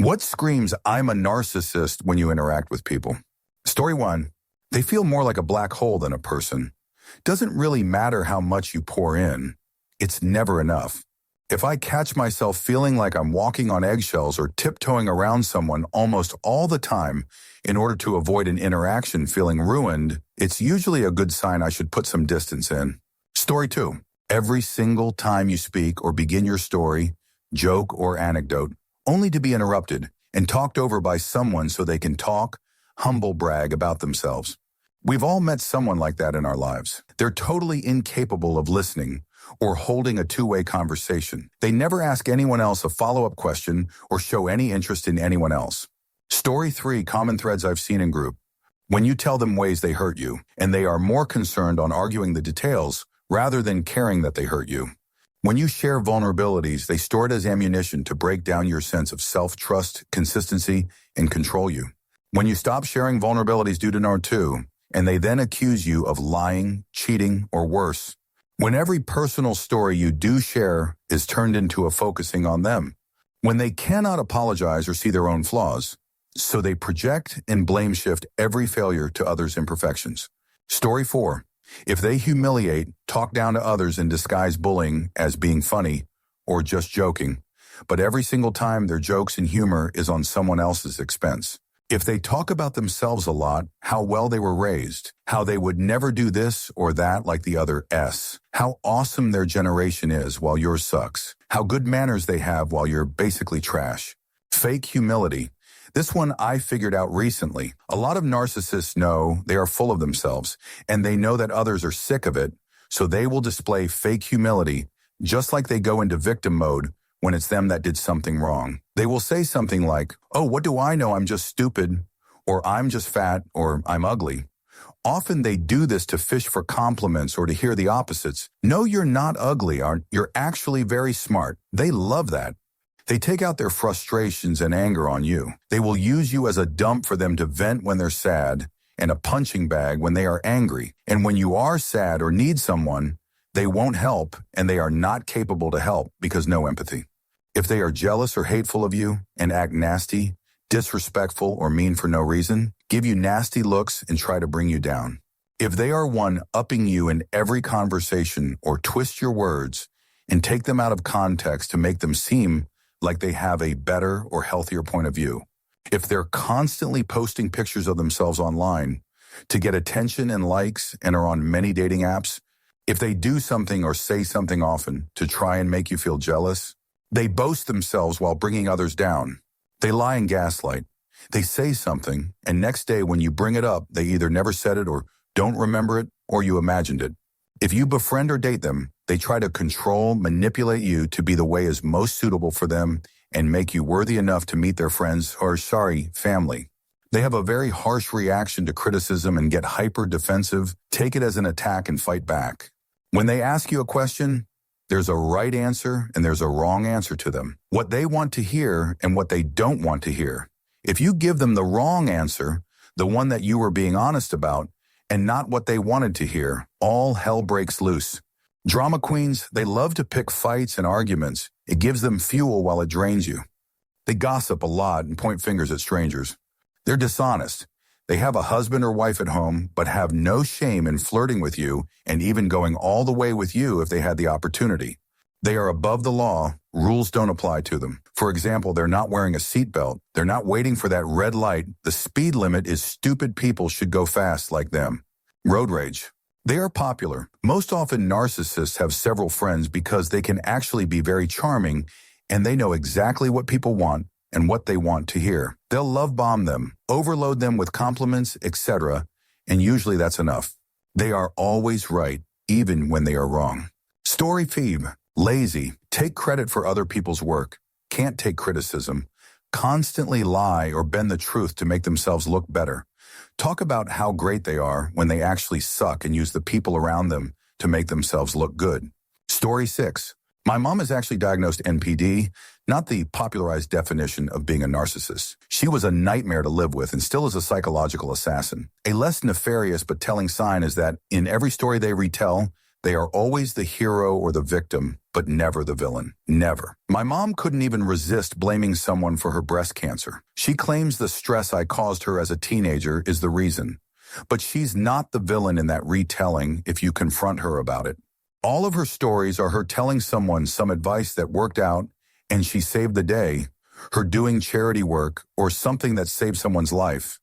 What screams, "I'm a narcissist," when you interact with people? Story 1. They feel more like a black hole than a person. Doesn't really matter how much you pour in. It's never enough. If I catch myself feeling like I'm walking on eggshells or tiptoeing around someone almost all the time in order to avoid an interaction feeling ruined, it's usually a good sign I should put some distance in. Story 2. Every single time you speak or begin your story, joke, or anecdote, only to be interrupted and talked over by someone so they can talk, humble brag about themselves. We've all met someone like that in our lives. They're totally incapable of listening or holding a two-way conversation. They never ask anyone else a follow-up question or show any interest in anyone else. Story 3, common threads I've seen in group. When you tell them ways they hurt you, and they are more concerned on arguing the details rather than caring that they hurt you. When you share vulnerabilities, they store it as ammunition to break down your sense of self-trust, consistency, and control you. When you stop sharing vulnerabilities due to NAR2, and they then accuse you of lying, cheating, or worse, when every personal story you do share is turned into a focusing on them. When they cannot apologize or see their own flaws, so they project and blame shift every failure to others' imperfections. Story 4. If they humiliate, talk down to others and disguise bullying as being funny or just joking, but every single time their jokes and humor is on someone else's expense. If they talk about themselves a lot, how well they were raised, how they would never do this or that like the other S, how awesome their generation is while yours sucks, how good manners they have while you're basically trash. Fake humility. This one I figured out recently. A lot of narcissists know they are full of themselves, and they know that others are sick of it, so they will display fake humility, just like they go into victim mode when it's them that did something wrong. They will say something like, "Oh, what do I know? I'm just stupid," or "I'm just fat," or "I'm ugly." Often they do this to fish for compliments or to hear the opposites. "No, you're not ugly. You're actually very smart." They love that. They take out their frustrations and anger on you. They will use you as a dump for them to vent when they're sad and a punching bag when they are angry. And when you are sad or need someone, they won't help, and they are not capable to help because no empathy. If they are jealous or hateful of you and act nasty, disrespectful, or mean for no reason, give you nasty looks and try to bring you down. If they are one-upping you in every conversation or twist your words and take them out of context to make them seem like they have a better or healthier point of view. If they're constantly posting pictures of themselves online to get attention and likes and are on many dating apps, if they do something or say something often to try and make you feel jealous, they boast themselves while bringing others down. They lie and gaslight. They say something, and next day when you bring it up, they either never said it or don't remember it, or you imagined it. If you befriend or date them, they try to control, manipulate you to be the way is most suitable for them and make you worthy enough to meet their friends or, family. They have a very harsh reaction to criticism and get hyper defensive, take it as an attack and fight back. When they ask you a question, there's a right answer and there's a wrong answer to them. What they want to hear and what they don't want to hear. If you give them the wrong answer, the one that you were being honest about, and not what they wanted to hear, all hell breaks loose. Drama queens, they love to pick fights and arguments. It gives them fuel while it drains you. They gossip a lot and point fingers at strangers. They're dishonest. They have a husband or wife at home, but have no shame in flirting with you and even going all the way with you if they had the opportunity. They are above the law. Rules don't apply to them. For example, they're not wearing a seatbelt. They're not waiting for that red light. The speed limit is stupid people should go fast like them. Road rage. They are popular. Most often narcissists have several friends because they can actually be very charming and they know exactly what people want and what they want to hear. They'll love bomb them, overload them with compliments, etc., and usually that's enough. They are always right, even when they are wrong. Story Phoebe. Lazy, take credit for other people's work, can't take criticism, constantly lie or bend the truth to make themselves look better. Talk about how great they are when they actually suck and use the people around them to make themselves look good. Story 6. My mom is actually diagnosed NPD, not the popularized definition of being a narcissist. She was a nightmare to live with and still is a psychological assassin. A less nefarious but telling sign is that in every story they retell, They are always the hero or the victim, but never the villain. Never. My mom couldn't even resist blaming someone for her breast cancer. She claims the stress I caused her as a teenager is the reason. But she's not the villain in that retelling if you confront her about it. All of her stories are her telling someone some advice that worked out and she saved the day, her doing charity work or something that saved someone's life.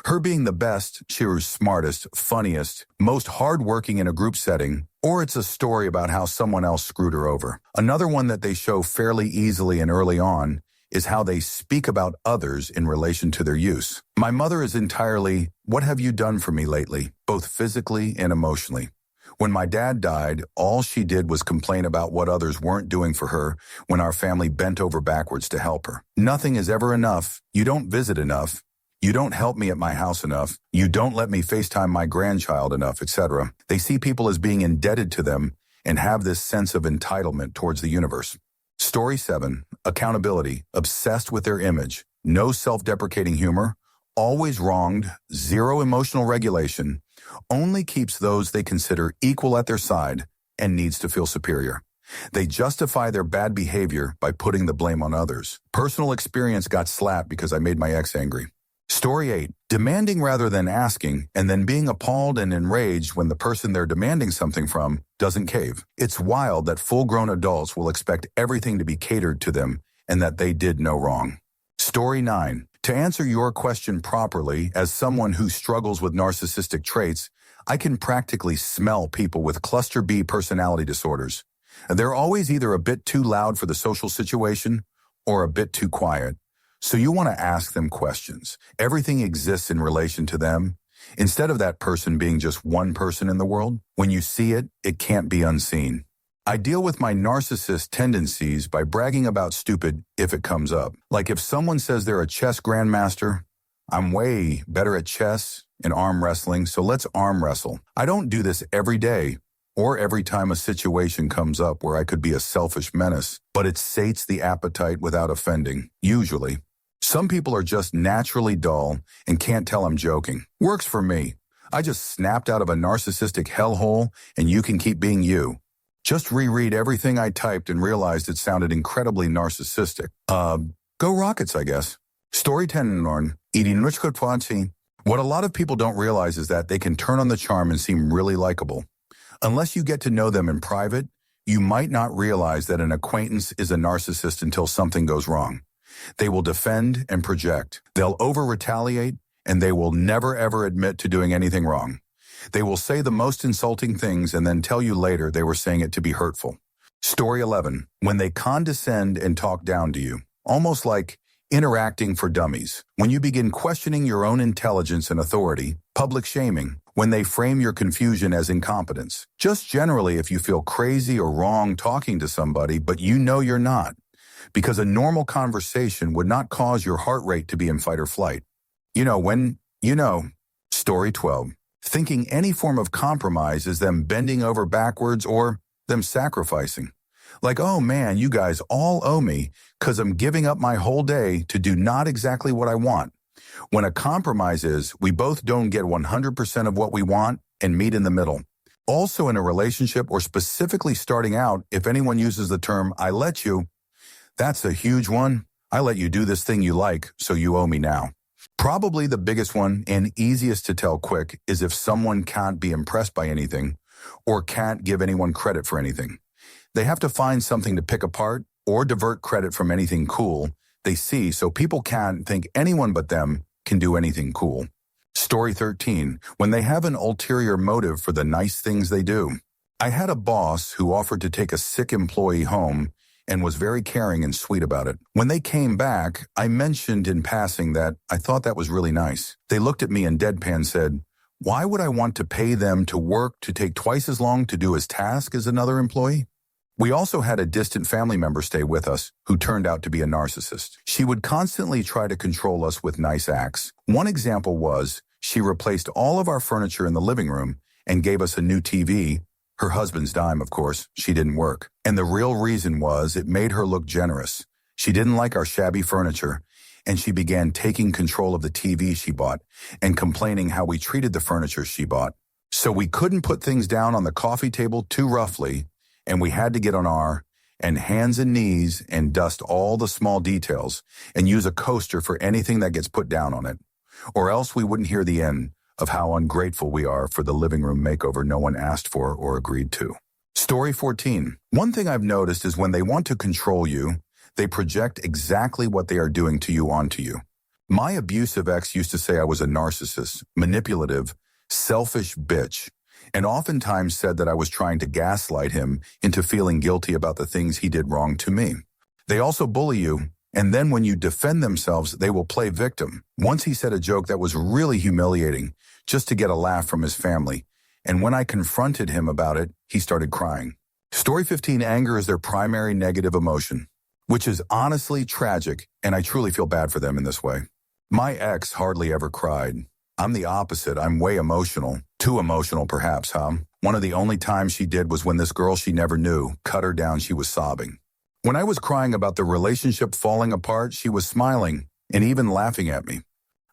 Her being the best, cheer's smartest, funniest, most hardworking in a group setting, or it's a story about how someone else screwed her over. Another one that they show fairly easily and early on is how they speak about others in relation to their use. My mother is entirely, "What have you done for me lately?" both physically and emotionally. When my dad died, all she did was complain about what others weren't doing for her when our family bent over backwards to help her. Nothing is ever enough. You don't visit enough. You don't help me at my house enough. You don't let me FaceTime my grandchild enough, etc. They see people as being indebted to them and have this sense of entitlement towards the universe. Story 7, accountability, obsessed with their image, no self-deprecating humor, always wronged, zero emotional regulation, only keeps those they consider equal at their side and needs to feel superior. They justify their bad behavior by putting the blame on others. Personal experience: got slapped because I made my ex angry. Story 8, demanding rather than asking, and then being appalled and enraged when the person they're demanding something from doesn't cave. It's wild that full-grown adults will expect everything to be catered to them and that they did no wrong. Story 9, to answer your question properly, as someone who struggles with narcissistic traits, I can practically smell people with cluster B personality disorders. They're always either a bit too loud for the social situation or a bit too quiet. So you want to ask them questions. Everything exists in relation to them. Instead of that person being just one person in the world, when you see it, it can't be unseen. I deal with my narcissist tendencies by bragging about stupid if it comes up. Like if someone says they're a chess grandmaster, I'm way better at chess and arm wrestling, so let's arm wrestle. I don't do this every day or every time a situation comes up where I could be a selfish menace, but it sates the appetite without offending, usually. Some people are just naturally dull and can't tell I'm joking. Works for me. I just snapped out of a narcissistic hellhole and you can keep being you. Just reread everything I typed and realized it sounded incredibly narcissistic. Go Rockets, I guess. Story 10, what a lot of people don't realize is that they can turn on the charm and seem really likable. Unless you get to know them in private, you might not realize that an acquaintance is a narcissist until something goes wrong. They will defend and project. They'll over-retaliate, and they will never ever admit to doing anything wrong. They will say the most insulting things and then tell you later they were saying it to be hurtful. Story 11, when they condescend and talk down to you, almost like interacting for dummies. When you begin questioning your own intelligence and authority, public shaming, when they frame your confusion as incompetence. Just generally if you feel crazy or wrong talking to somebody, but you know you're not. Because a normal conversation would not cause your heart rate to be in fight or flight. Story 12. Thinking any form of compromise is them bending over backwards or them sacrificing. Like, oh man, you guys all owe me because I'm giving up my whole day to do not exactly what I want. When a compromise is, we both don't get 100% of what we want and meet in the middle. Also in a relationship or specifically starting out, if anyone uses the term, I let you, that's a huge one. I let you do this thing you like, so you owe me now. Probably the biggest one and easiest to tell quick is if someone can't be impressed by anything or can't give anyone credit for anything. They have to find something to pick apart or divert credit from anything cool they see so people can't think anyone but them can do anything cool. Story 13, when they have an ulterior motive for the nice things they do. I had a boss who offered to take a sick employee home and was very caring and sweet about it. When they came back, I mentioned in passing that I thought that was really nice. They looked at me and deadpan said, why would I want to pay them to work to take twice as long to do his task as another employee? We also had a distant family member stay with us who turned out to be a narcissist. She would constantly try to control us with nice acts. One example was she replaced all of our furniture in the living room and gave us a new TV. Her husband's dime, of course. She didn't work. And the real reason was it made her look generous. She didn't like our shabby furniture, and she began taking control of the TV she bought and complaining how we treated the furniture she bought. So we couldn't put things down on the coffee table too roughly, and we had to get on our hands and knees and dust all the small details and use a coaster for anything that gets put down on it. Or else we wouldn't hear the end of how ungrateful we are for the living room makeover no one asked for or agreed to. Story 14. One thing I've noticed is when they want to control you, they project exactly what they are doing to you onto you. My abusive ex used to say I was a narcissist, manipulative, selfish bitch, and oftentimes said that I was trying to gaslight him into feeling guilty about the things he did wrong to me. They also bully you, and then when you defend themselves, they will play victim. Once he said a joke that was really humiliating, just to get a laugh from his family, and when I confronted him about it, he started crying. Story 15, anger is their primary negative emotion, which is honestly tragic, and I truly feel bad for them in this way. My ex hardly ever cried. I'm the opposite. I'm way emotional. Too emotional, perhaps, huh? One of the only times she did was when this girl she never knew cut her down. She was sobbing. When I was crying about the relationship falling apart, she was smiling and even laughing at me.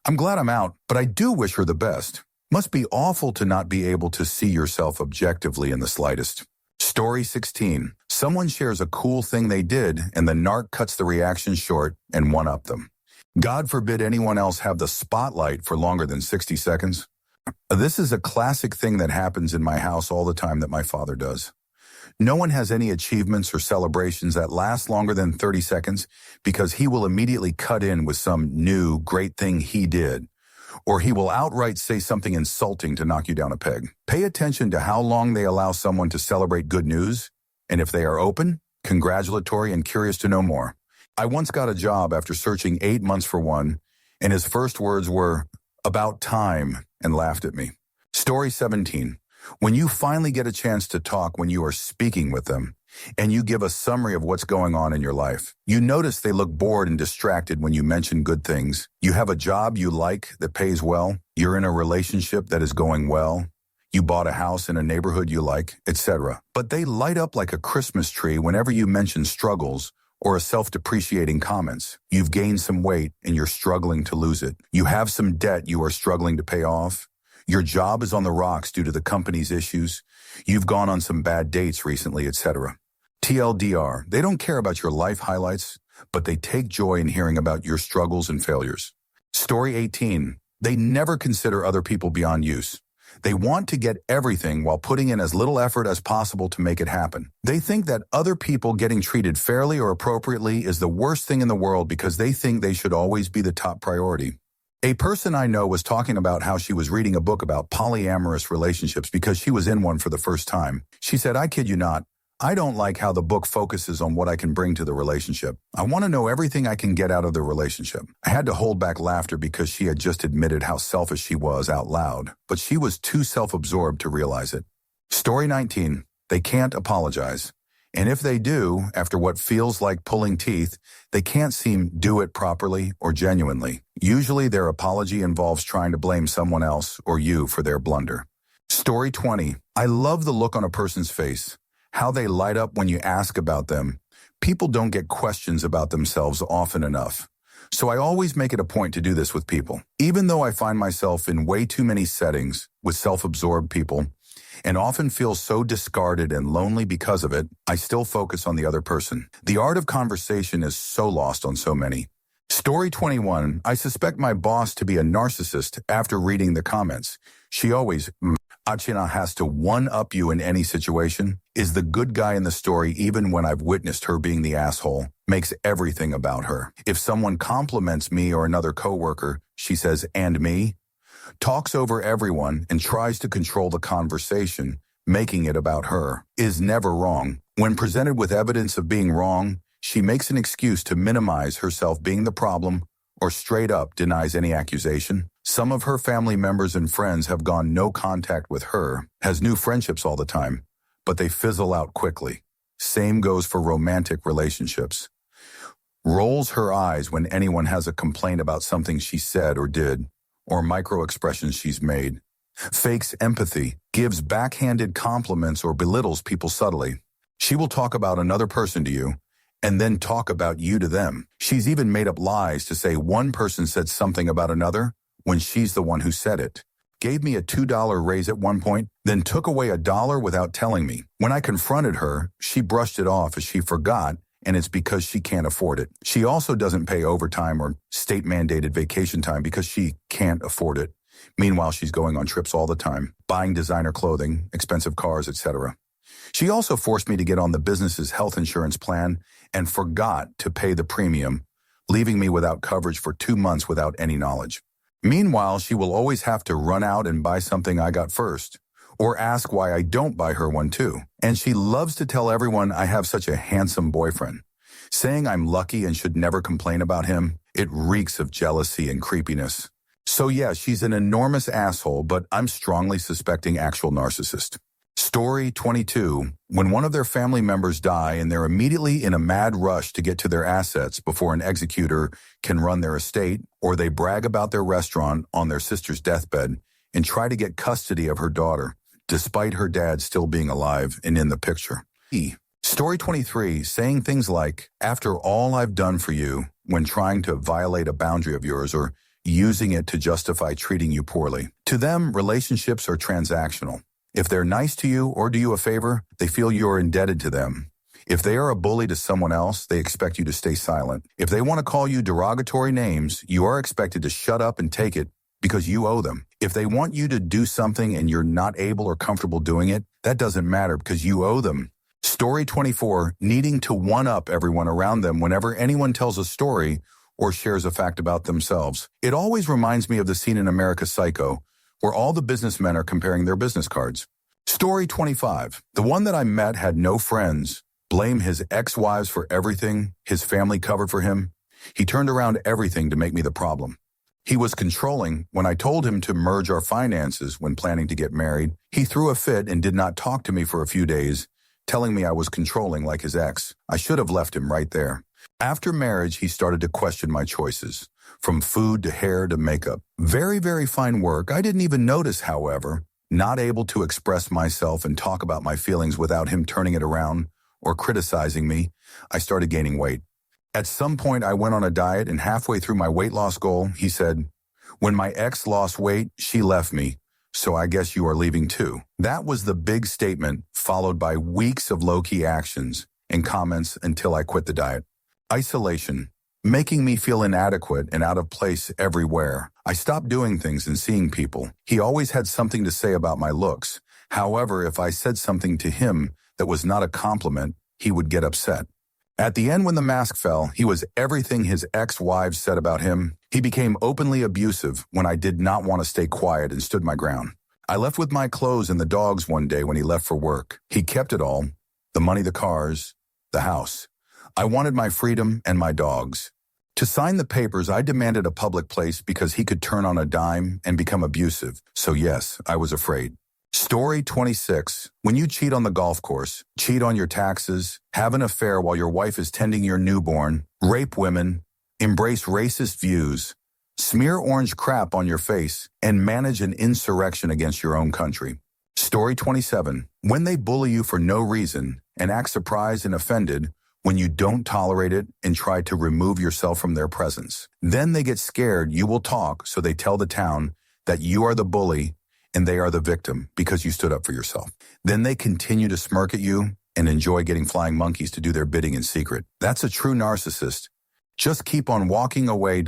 I'm glad I'm out, but I do wish her the best. Must be awful to not be able to see yourself objectively in the slightest. Story 16. Someone shares a cool thing they did, and the narc cuts the reaction short and one-up them. God forbid anyone else have the spotlight for longer than 60 seconds. This is a classic thing that happens in my house all the time that my father does. No one has any achievements or celebrations that last longer than 30 seconds because he will immediately cut in with some new great thing he did, or he will outright say something insulting to knock you down a peg. Pay attention to how long they allow someone to celebrate good news, and if they are open, congratulatory, and curious to know more. I once got a job after searching 8 months for one, and his first words were, "About time," and laughed at me. Story 17. When you finally get a chance to talk when you are speaking with them, and you give a summary of what's going on in your life, you notice they look bored and distracted when you mention good things. You have a job you like that pays well, you're in a relationship that is going well, you bought a house in a neighborhood you like, etc. But they light up like a Christmas tree whenever you mention struggles or a self-depreciating comments. You've gained some weight and you're struggling to lose it. You have some debt you are struggling to pay off. Your job is on the rocks due to the company's issues. You've gone on some bad dates recently, etc. TLDR, they don't care about your life highlights, but they take joy in hearing about your struggles and failures. Story 18, they never consider other people beyond use. They want to get everything while putting in as little effort as possible to make it happen. They think that other people getting treated fairly or appropriately is the worst thing in the world because they think they should always be the top priority. A person I know was talking about how she was reading a book about polyamorous relationships because she was in one for the first time. She said, "I kid you not, I don't like how the book focuses on what I can bring to the relationship. I want to know everything I can get out of the relationship." I had to hold back laughter because she had just admitted how selfish she was out loud, but she was too self-absorbed to realize it. Story 19, they can't apologize. And if they do, after what feels like pulling teeth, they can't seem do it properly or genuinely. Usually their apology involves trying to blame someone else or you for their blunder. Story 20, I love the look on a person's face. How they light up when you ask about them. People don't get questions about themselves often enough. So I always make it a point to do this with people. Even though I find myself in way too many settings with self-absorbed people and often feel so discarded and lonely because of it, I still focus on the other person. The art of conversation is so lost on so many. Story 21, I suspect my boss to be a narcissist after reading the comments. She always Achina has to one-up you in any situation, is the good guy in the story even when I've witnessed her being the asshole, makes everything about her. If someone compliments me or another coworker, she says, "and me," talks over everyone and tries to control the conversation, making it about her, is never wrong. When presented with evidence of being wrong, she makes an excuse to minimize herself being the problem or straight up denies any accusation. Some of her family members and friends have gone no contact with her, has new friendships all the time, but they fizzle out quickly. Same goes for romantic relationships. Rolls her eyes when anyone has a complaint about something she said or did, or micro-expressions she's made. Fakes empathy, gives backhanded compliments or belittles people subtly. She will talk about another person to you, and then talk about you to them. She's even made up lies to say one person said something about another when she's the one who said it. gave me a $2 raise at one point, then took away $1 without telling me. When I confronted her, she brushed it off as she forgot, and it's because she can't afford it. She also doesn't pay overtime or state-mandated vacation time because she can't afford it. Meanwhile, she's going on trips all the time, buying designer clothing, expensive cars, etc. She also forced me to get on the business's health insurance plan and forgot to pay the premium, leaving me without coverage for 2 months without any knowledge. Meanwhile, she will always have to run out and buy something I got first, or ask why I don't buy her one too. And she loves to tell everyone I have such a handsome boyfriend, saying I'm lucky and should never complain about him. It reeks of jealousy and creepiness. So yeah, she's an enormous asshole, but I'm strongly suspecting actual narcissist. Story 22. When one of their family members die and they're immediately in a mad rush to get to their assets before an executor can run their estate, or they brag about their restaurant on their sister's deathbed and try to get custody of her daughter, despite her dad still being alive and in the picture. Story 23. Saying things like, after all I've done for you, when trying to violate a boundary of yours, or using it to justify treating you poorly. To them, relationships are transactional. If they're nice to you or do you a favor, they feel you're indebted to them. If they are a bully to someone else, they expect you to stay silent. If they want to call you derogatory names, you are expected to shut up and take it because you owe them. If they want you to do something and you're not able or comfortable doing it, that doesn't matter because you owe them. Story 24. Needing to one-up everyone around them whenever anyone tells a story or shares a fact about themselves. It always reminds me of the scene in America's Psycho, where all the businessmen are comparing their business cards. Story 25. The one that I met had no friends, blamed his ex-wives for everything his family covered for him. He turned around everything to make me the problem. He was controlling. When I told him to merge our finances when planning to get married, he threw a fit and did not talk to me for a few days, telling me I was controlling like his ex. I should have left him right there. After marriage, he started to question my choices, from food to hair to makeup. Very, very fine work. I didn't even notice, however, not able to express myself and talk about my feelings without him turning it around or criticizing me. I started gaining weight. At some point, I went on a diet, and halfway through my weight loss goal, he said, "When my ex lost weight, she left me, so I guess you are leaving too." That was the big statement, followed by weeks of low-key actions and comments until I quit the diet. Isolation, making me feel inadequate and out of place everywhere. I stopped doing things and seeing people. He always had something to say about my looks. However, if I said something to him that was not a compliment, he would get upset. At the end, when the mask fell, he was everything his ex-wives said about him. He became openly abusive when I did not want to stay quiet and stood my ground. I left with my clothes and the dogs one day when he left for work. He kept it all, the money, the cars, the house. I wanted my freedom and my dogs. To sign the papers, I demanded a public place because he could turn on a dime and become abusive. So yes, I was afraid. Story 26. When you cheat on the golf course, cheat on your taxes, have an affair while your wife is tending your newborn, rape women, embrace racist views, smear orange crap on your face, and manage an insurrection against your own country. Story 27. When they bully you for no reason and act surprised and offended when you don't tolerate it and try to remove yourself from their presence. Then they get scared you will talk, so they tell the town that you are the bully and they are the victim because you stood up for yourself. Then they continue to smirk at you and enjoy getting flying monkeys to do their bidding in secret. That's a true narcissist. Just keep on walking away,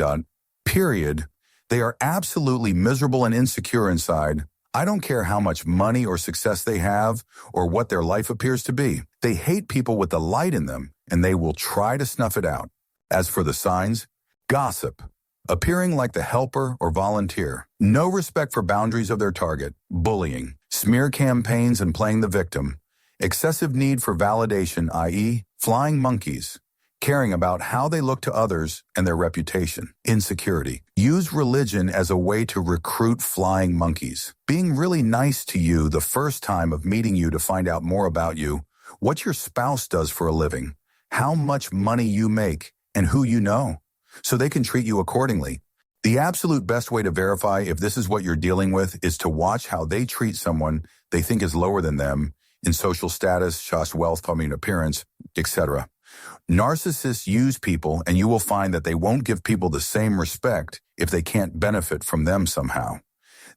period. They are absolutely miserable and insecure inside. I don't care how much money or success they have or what their life appears to be. They hate people with the light in them, and they will try to snuff it out. As for the signs, gossip, appearing like the helper or volunteer, no respect for boundaries of their target, bullying, smear campaigns and playing the victim, excessive need for validation, i.e., flying monkeys, caring about how they look to others and their reputation, insecurity, use religion as a way to recruit flying monkeys, being really nice to you the first time of meeting you to find out more about you, what your spouse does for a living, how much money you make, and who you know, so they can treat you accordingly. The absolute best way to verify if this is what you're dealing with is to watch how they treat someone they think is lower than them in social status, wealth, appearance, etc. Narcissists use people, and you will find that they won't give people the same respect if they can't benefit from them somehow.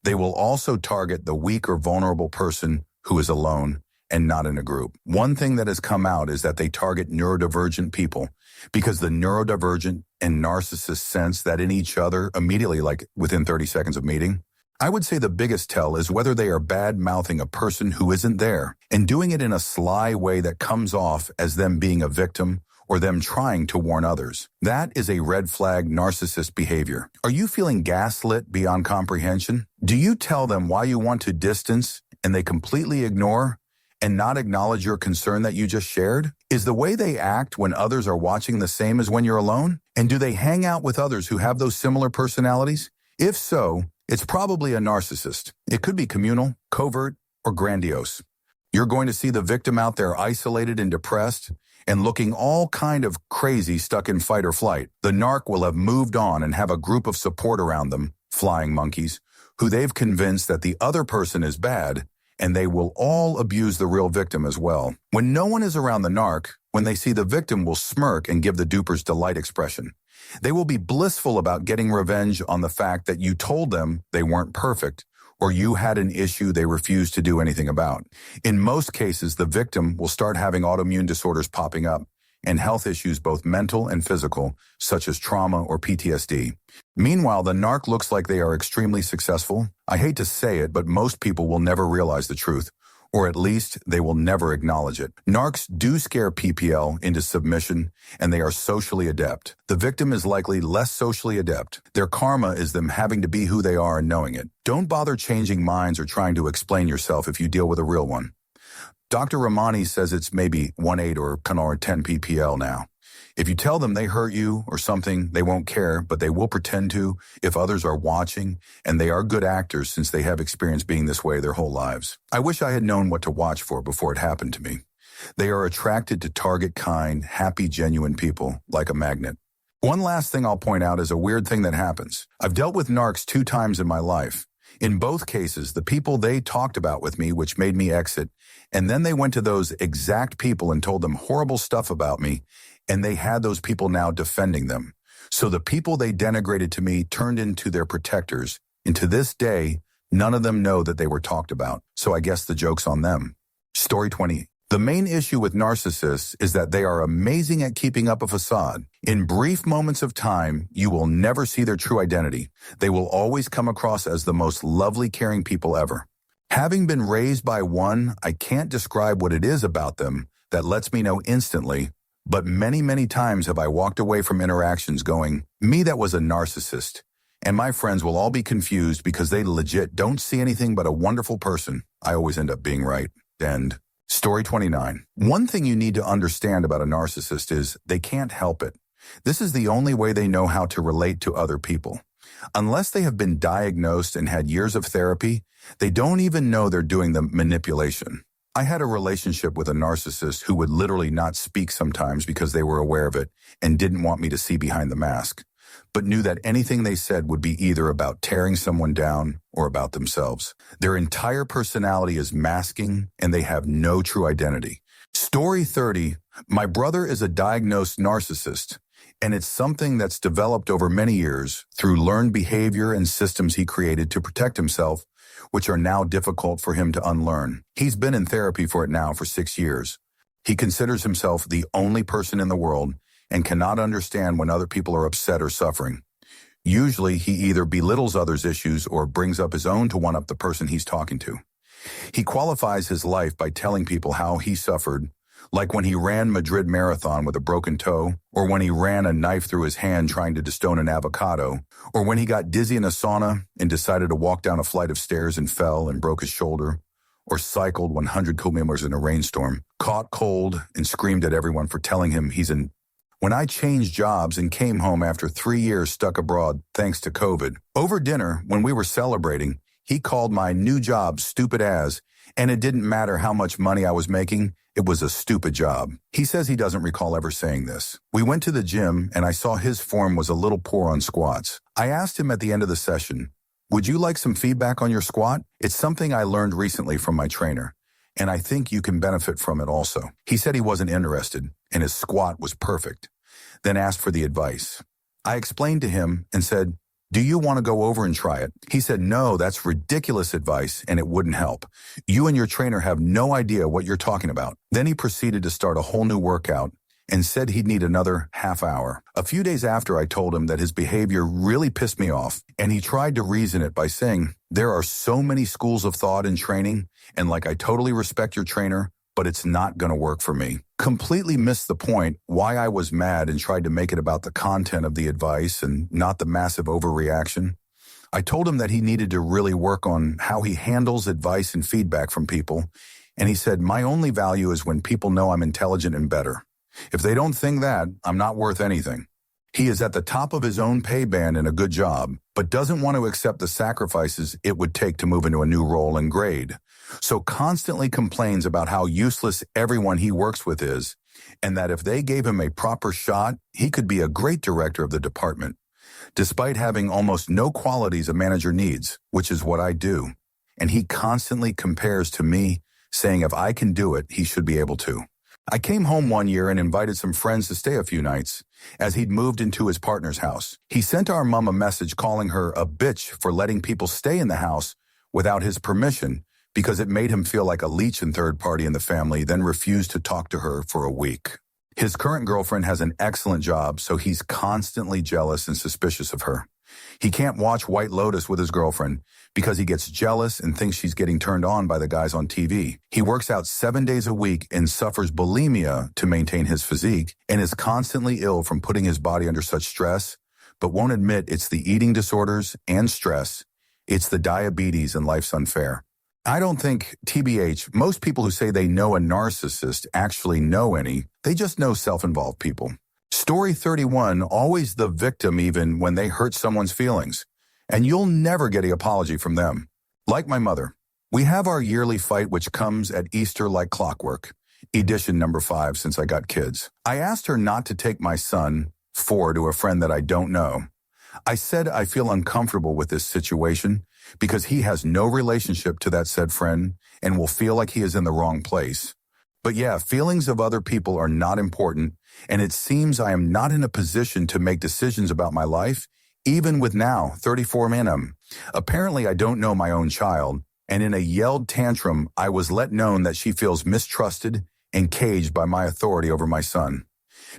They will also target the weak or vulnerable person who is alone and not in a group. One thing that has come out is that they target neurodivergent people because the neurodivergent and narcissists sense that in each other immediately, like within 30 seconds of meeting. I would say the biggest tell is whether they are bad-mouthing a person who isn't there and doing it in a sly way that comes off as them being a victim or them trying to warn others. That is a red flag narcissist behavior. Are you feeling gaslit beyond comprehension? Do you tell them why you want to distance and they completely ignore and not acknowledge your concern that you just shared? Is the way they act when others are watching the same as when you're alone? And do they hang out with others who have those similar personalities? If so, it's probably a narcissist. It could be communal, covert, or grandiose. You're going to see the victim out there isolated and depressed and looking all kind of crazy, stuck in fight or flight. The narc will have moved on and have a group of support around them, flying monkeys, who they've convinced that the other person is bad, and they will all abuse the real victim as well. When no one is around the narc, when they see the victim will smirk and give the duper's delight expression. They will be blissful about getting revenge on the fact that you told them they weren't perfect, or you had an issue they refused to do anything about. In most cases, the victim will start having autoimmune disorders popping up and health issues both mental and physical, such as trauma or PTSD. Meanwhile, the narc looks like they are extremely successful. I hate to say it, but most people will never realize the truth, or at least they will never acknowledge it. Narcs do scare PPL into submission, and they are socially adept. The victim is likely less socially adept. Their karma is them having to be who they are and knowing it. Don't bother changing minds or trying to explain yourself if you deal with a real one. Dr. Ramani says it's maybe 1/8 or 10 PPL now. If you tell them they hurt you or something, they won't care, but they will pretend to if others are watching, and they are good actors since they have experience being this way their whole lives. I wish I had known what to watch for before it happened to me. They are attracted to target kind, happy, genuine people like a magnet. One last thing I'll point out is a weird thing that happens. I've dealt with narcs 2 times in my life. In both cases, the people they talked about with me, which made me exit, and then they went to those exact people and told them horrible stuff about me, and they had those people now defending them. So the people they denigrated to me turned into their protectors, and to this day, none of them know that they were talked about, so I guess the joke's on them. Story 20. The main issue with narcissists is that they are amazing at keeping up a facade. In brief moments of time, you will never see their true identity. They will always come across as the most lovely, caring people ever. Having been raised by one, I can't describe what it is about them that lets me know instantly, but many, many times have I walked away from interactions going, me that was a narcissist. And my friends will all be confused because they legit don't see anything but a wonderful person. I always end up being right. End. Story 29. One thing you need to understand about a narcissist is they can't help it. This is the only way they know how to relate to other people. Unless they have been diagnosed and had years of therapy, they don't even know they're doing the manipulation. I had a relationship with a narcissist who would literally not speak sometimes because they were aware of it and didn't want me to see behind the mask, but knew that anything they said would be either about tearing someone down or about themselves. Their entire personality is masking, and they have no true identity. Story 30. My brother is a diagnosed narcissist, and it's something that's developed over many years through learned behavior and systems he created to protect himself, which are now difficult for him to unlearn. He's been in therapy for it now for 6 years. He considers himself the only person in the world and cannot understand when other people are upset or suffering. Usually, he either belittles others' issues or brings up his own to one-up the person he's talking to. He qualifies his life by telling people how he suffered, like when he ran Madrid Marathon with a broken toe, or when he ran a knife through his hand trying to destone an avocado, or when he got dizzy in a sauna and decided to walk down a flight of stairs and fell and broke his shoulder, or cycled 100 kilometers in a rainstorm, caught cold and screamed at everyone for telling him he's an When I changed jobs and came home after 3 years stuck abroad thanks to COVID, over dinner, when we were celebrating, he called my new job stupid as, and it didn't matter how much money I was making, it was a stupid job. He says he doesn't recall ever saying this. We went to the gym, and I saw his form was a little poor on squats. I asked him at the end of the session, would you like some feedback on your squat? It's something I learned recently from my trainer, and I think you can benefit from it also. He said he wasn't interested, and his squat was perfect, then asked for the advice. I explained to him and said, Do you want to go over and try it? He said, no, that's ridiculous advice and it wouldn't help. You and your trainer have no idea what you're talking about. Then he proceeded to start a whole new workout and said he'd need another half hour. A few days after, I told him that his behavior really pissed me off, and he tried to reason it by saying, there are so many schools of thought and training, and I totally respect your trainer, but it's not going to work for me. Completely missed the point why I was mad and tried to make it about the content of the advice and not the massive overreaction. I told him that he needed to really work on how he handles advice and feedback from people, and he said, my only value is when people know I'm intelligent and better. If they don't think that, I'm not worth anything. He is at the top of his own pay band and a good job, but doesn't want to accept the sacrifices it would take to move into a new role and grade. So constantly complains about how useless everyone he works with is, and that if they gave him a proper shot, he could be a great director of the department, despite having almost no qualities a manager needs, which is what I do. And he constantly compares to me, saying if I can do it, he should be able to. I came home one year and invited some friends to stay a few nights, as he'd moved into his partner's house. He sent our mom a message calling her a bitch for letting people stay in the house without his permission because it made him feel like a leech and third party in the family, then refused to talk to her for a week. His current girlfriend has an excellent job, so he's constantly jealous and suspicious of her. He can't watch White Lotus with his girlfriend because he gets jealous and thinks she's getting turned on by the guys on TV. He works out 7 days a week and suffers bulimia to maintain his physique and is constantly ill from putting his body under such stress, but won't admit it's the eating disorders and stress. It's the diabetes and life's unfair. I don't think, TBH, most people who say they know a narcissist actually know any. They just know self-involved people. Story 31, always the victim even when they hurt someone's feelings. And you'll never get an apology from them. Like my mother, we have our yearly fight which comes at Easter like clockwork. Edition number 5 since I got kids. I asked her not to take my son, 4, to a friend that I don't know. I said I feel uncomfortable with this situation because he has no relationship to that said friend and will feel like he is in the wrong place. But yeah, feelings of other people are not important, and it seems I am not in a position to make decisions about my life, even with now 34 minimum. Apparently I don't know my own child, and in a yelled tantrum, I was let known that she feels mistrusted and caged by my authority over my son.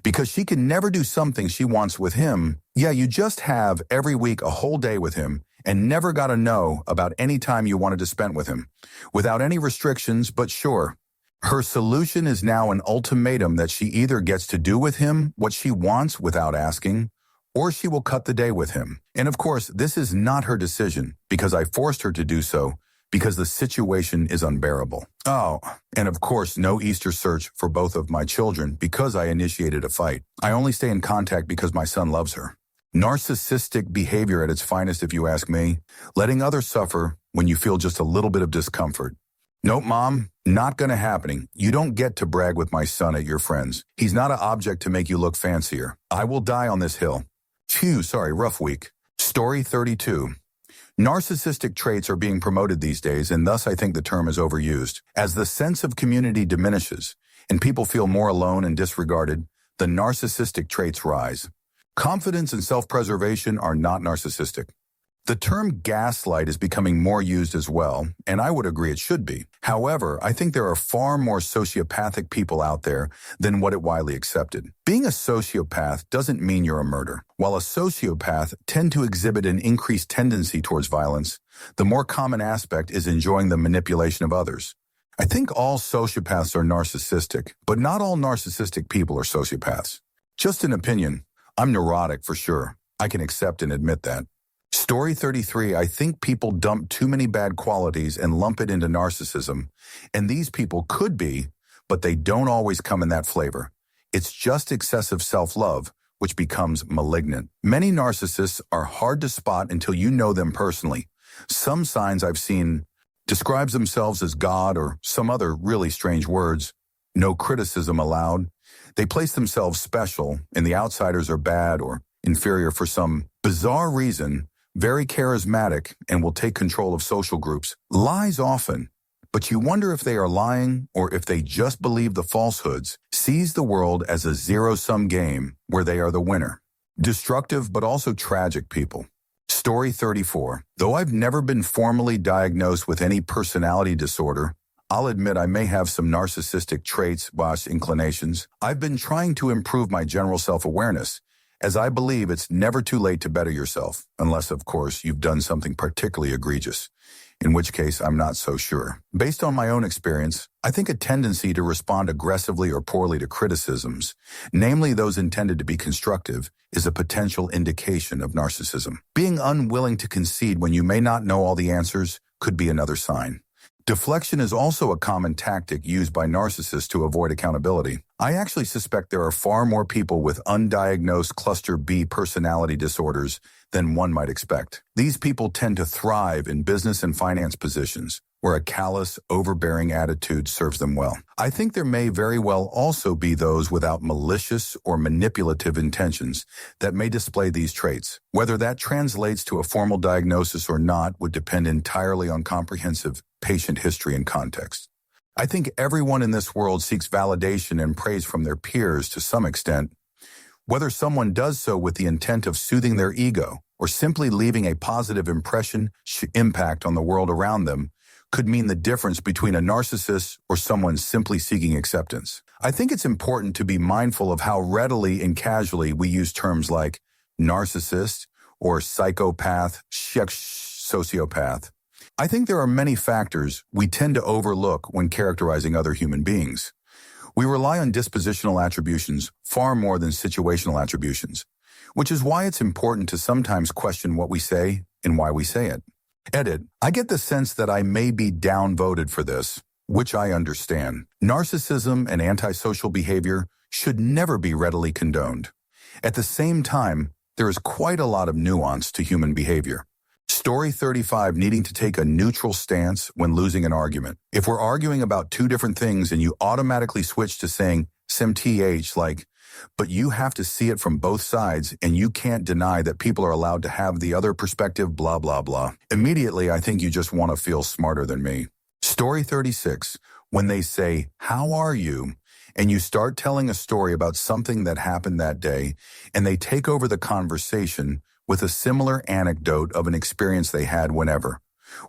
Because she can never do something she wants with him, yeah, you just have every week a whole day with him and never got to know about any time you wanted to spend with him, without any restrictions, but sure. Her solution is now an ultimatum that she either gets to do with him what she wants without asking, or she will cut the day with him. And of course, this is not her decision because I forced her to do so because the situation is unbearable. Oh, and of course, no Easter search for both of my children because I initiated a fight. I only stay in contact because my son loves her. Narcissistic behavior at its finest, if you ask me. Letting others suffer when you feel just a little bit of discomfort. Nope, Mom, not gonna happen. You don't get to brag with my son at your friends. He's not an object to make you look fancier. I will die on this hill. Phew, sorry, rough week. Story 32. Narcissistic traits are being promoted these days, and thus I think the term is overused. As the sense of community diminishes and people feel more alone and disregarded, the narcissistic traits rise. Confidence and self-preservation are not narcissistic. The term gaslight is becoming more used as well, and I would agree it should be. However, I think there are far more sociopathic people out there than what it widely accepted. Being a sociopath doesn't mean you're a murderer. While a sociopath tend to exhibit an increased tendency towards violence, the more common aspect is enjoying the manipulation of others. I think all sociopaths are narcissistic, but not all narcissistic people are sociopaths. Just an opinion. I'm neurotic for sure. I can accept and admit that. Story 33, I think people dump too many bad qualities and lump it into narcissism. And these people could be, but they don't always come in that flavor. It's just excessive self-love, which becomes malignant. Many narcissists are hard to spot until you know them personally. Some signs I've seen describes themselves as God or some other really strange words. No criticism allowed. They place themselves special, and the outsiders are bad or inferior for some bizarre reason. Very charismatic and will take control of social groups. Lies often, but you wonder if they are lying or if they just believe the falsehoods. Sees the world as a zero-sum game where they are the winner. Destructive but also tragic people. Story 34. Though I've never been formally diagnosed with any personality disorder, I'll admit I may have some narcissistic traits/inclinations. I've been trying to improve my general self-awareness, as I believe it's never too late to better yourself, unless, of course, you've done something particularly egregious, in which case I'm not so sure. Based on my own experience, I think a tendency to respond aggressively or poorly to criticisms, namely those intended to be constructive, is a potential indication of narcissism. Being unwilling to concede when you may not know all the answers could be another sign. Deflection is also a common tactic used by narcissists to avoid accountability. I actually suspect there are far more people with undiagnosed cluster B personality disorders than one might expect. These people tend to thrive in business and finance positions, where a callous, overbearing attitude serves them well. I think there may very well also be those without malicious or manipulative intentions that may display these traits. Whether that translates to a formal diagnosis or not would depend entirely on comprehensive patient history and context. I think everyone in this world seeks validation and praise from their peers to some extent. Whether someone does so with the intent of soothing their ego or simply leaving a positive impact on the world around them could mean the difference between a narcissist or someone simply seeking acceptance. I think it's important to be mindful of how readily and casually we use terms like narcissist or psychopath, sociopath. I think there are many factors we tend to overlook when characterizing other human beings. We rely on dispositional attributions far more than situational attributions, which is why it's important to sometimes question what we say and why we say it. Edit. I get the sense that I may be downvoted for this, which I understand. Narcissism and antisocial behavior should never be readily condoned. At the same time, there is quite a lot of nuance to human behavior. Story 35, needing to take a neutral stance when losing an argument. If we're arguing about two different things and you automatically switch to saying SMTH like, but you have to see it from both sides and you can't deny that people are allowed to have the other perspective, blah, blah, blah. Immediately, I think you just want to feel smarter than me. Story 36, when they say, how are you? And you start telling a story about something that happened that day and they take over the conversation with a similar anecdote of an experience they had whenever,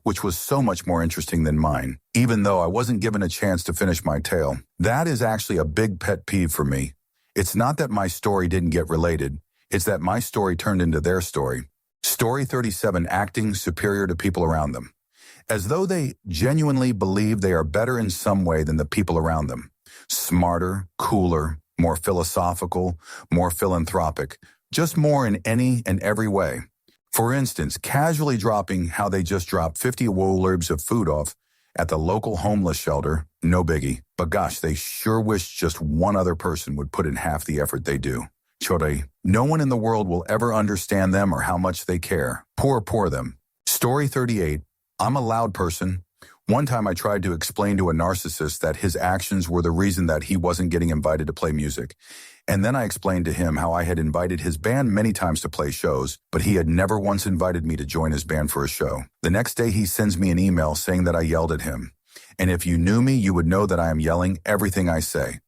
which was so much more interesting than mine, even though I wasn't given a chance to finish my tale. That is actually a big pet peeve for me. It's not that my story didn't get related, it's that my story turned into their story. Story 37, acting superior to people around them. As though they genuinely believe they are better in some way than the people around them. Smarter, cooler, more philosophical, more philanthropic, just more in any and every way. For instance, casually dropping how they just dropped 50 wolarbs of food off at the local homeless shelter, no biggie. But gosh, they sure wish just one other person would put in half the effort they do. Chore, no one in the world will ever understand them or how much they care. Poor them. Story 38, I'm a loud person. One time I tried to explain to a narcissist that his actions were the reason that he wasn't getting invited to play music. And then I explained to him how I had invited his band many times to play shows, but he had never once invited me to join his band for a show. The next day he sends me an email saying that I yelled at him. And if you knew me, you would know that I am yelling everything I say.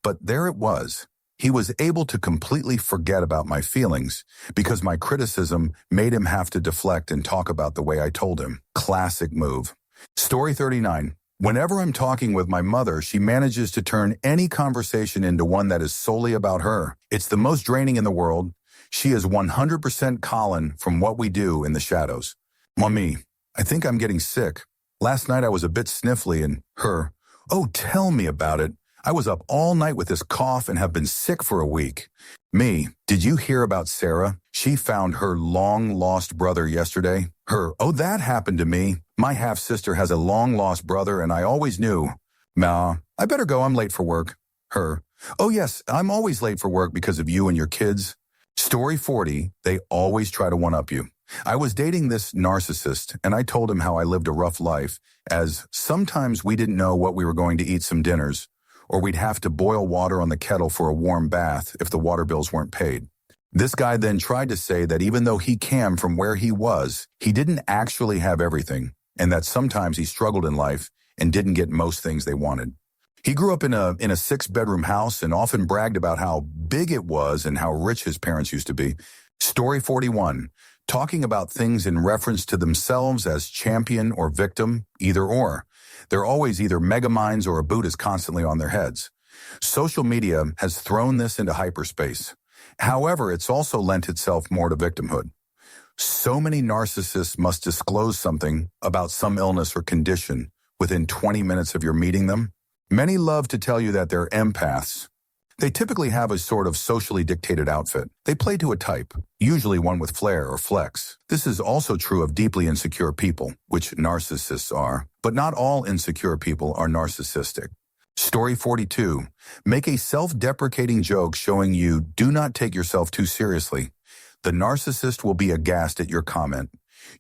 But there it was. He was able to completely forget about my feelings because my criticism made him have to deflect and talk about the way I told him. Classic move. Story 39. Whenever I'm talking with my mother, she manages to turn any conversation into one that is solely about her. It's the most draining in the world. She is 100% Colin from What We Do in the Shadows. Mommy, I think I'm getting sick. Last night I was a bit sniffly and her, oh, tell me about it. I was up all night with this cough and have been sick for a week. Me, did you hear about Sarah? She found her long-lost brother yesterday. Her, oh, that happened to me. My half-sister has a long-lost brother and I always knew. Ma, I better go, I'm late for work. Her, oh yes, I'm always late for work because of you and your kids. Story 40, they always try to one-up you. I was dating this narcissist and I told him how I lived a rough life, as sometimes we didn't know what we were going to eat some dinners, or we'd have to boil water on the kettle for a warm bath if the water bills weren't paid. This guy then tried to say that even though he came from where he was, he didn't actually have everything, and that sometimes he struggled in life and didn't get most things they wanted. He grew up in a 6-bedroom house and often bragged about how big it was and how rich his parents used to be. Story 41, talking about things in reference to themselves as champion or victim, either or. They're always either megaminds or a boot is constantly on their heads. Social media has thrown this into hyperspace. However, it's also lent itself more to victimhood. So many narcissists must disclose something about some illness or condition within 20 minutes of your meeting them. Many love to tell you that they're empaths. They typically have a sort of socially dictated outfit. They play to a type, usually one with flair or flex. This is also true of deeply insecure people, which narcissists are, but not all insecure people are narcissistic. Story 42. Make a self-deprecating joke showing you do not take yourself too seriously. The narcissist will be aghast at your comment.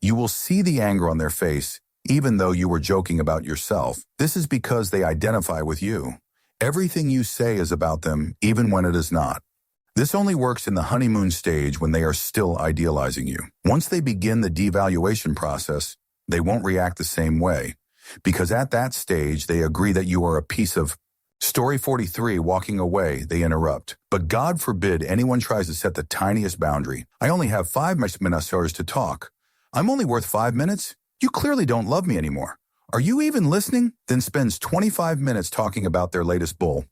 You will see the anger on their face, even though you were joking about yourself. This is because they identify with you. Everything you say is about them, even when it is not. This only works in the honeymoon stage when they are still idealizing you. Once they begin the devaluation process, they won't react the same way, because at that stage, they agree that you are a piece of. Story 43, walking away, they interrupt. But God forbid anyone tries to set the tiniest boundary. I only have 5 minutes to talk. I'm only worth 5 minutes? You clearly don't love me anymore. Are you even listening? Then spends 25 minutes talking about their latest bull.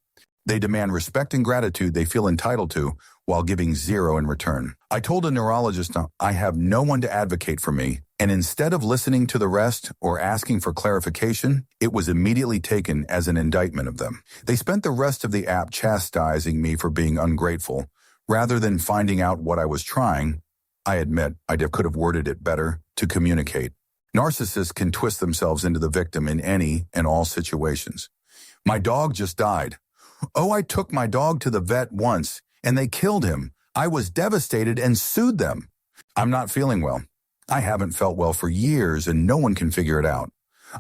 They demand respect and gratitude they feel entitled to while giving 0 in return. I told a neurologist I have no one to advocate for me, and instead of listening to the rest or asking for clarification, it was immediately taken as an indictment of them. They spent the rest of the app chastising me for being ungrateful. Rather than finding out what I was trying, I admit I could have worded it better, to communicate. Narcissists can twist themselves into the victim in any and all situations. My dog just died. Oh, I took my dog to the vet once, and they killed him. I was devastated and sued them. I'm not feeling well. I haven't felt well for years, and no one can figure it out.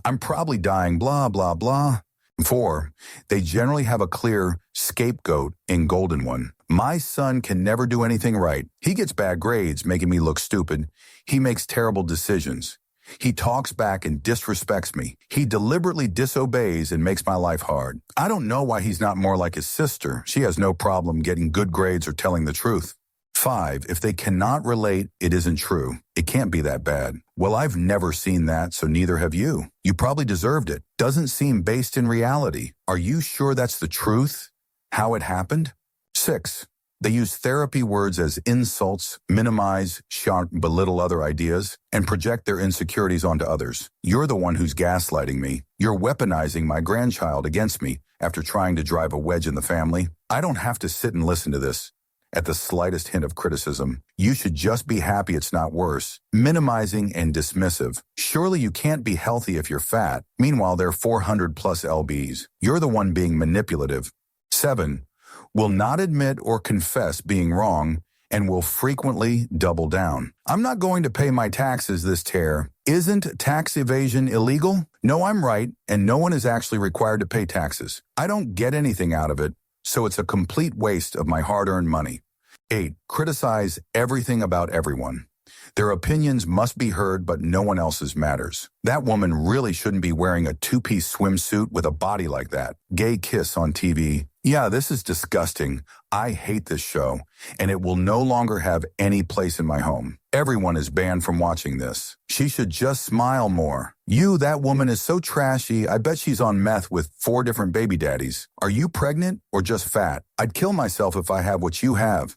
I'm probably dying, blah, blah, blah. 4, they generally have a clear scapegoat in golden one. My son can never do anything right. He gets bad grades, making me look stupid. He makes terrible decisions. He talks back and disrespects me. He deliberately disobeys and makes my life hard. I don't know why he's not more like his sister. She has no problem getting good grades or telling the truth. 5, if they cannot relate, it isn't true. It can't be that bad. Well, I've never seen that, so neither have you. You probably deserved it. Doesn't seem based in reality. Are you sure that's the truth? How it happened? 6, they use therapy words as insults, minimize, shout, belittle other ideas, and project their insecurities onto others. You're the one who's gaslighting me. You're weaponizing my grandchild against me after trying to drive a wedge in the family. I don't have to sit and listen to this. At the slightest hint of criticism, you should just be happy it's not worse. Minimizing and dismissive. Surely you can't be healthy if you're fat. Meanwhile, they're 400 plus lbs. You're the one being manipulative. 7, will not admit or confess being wrong and will frequently double down. I'm not going to pay my taxes this tear. Isn't tax evasion illegal? No, I'm right, and no one is actually required to pay taxes. I don't get anything out of it, so it's a complete waste of my hard-earned money. 8, criticize everything about everyone. Their opinions must be heard, but no one else's matters. That woman really shouldn't be wearing a 2-piece swimsuit with a body like that. Gay kiss on TV. Yeah, this is disgusting. I hate this show, and it will no longer have any place in my home. Everyone is banned from watching this. She should just smile more. That woman is so trashy, I bet she's on meth with 4 different baby daddies. Are you pregnant or just fat? I'd kill myself if I have what you have.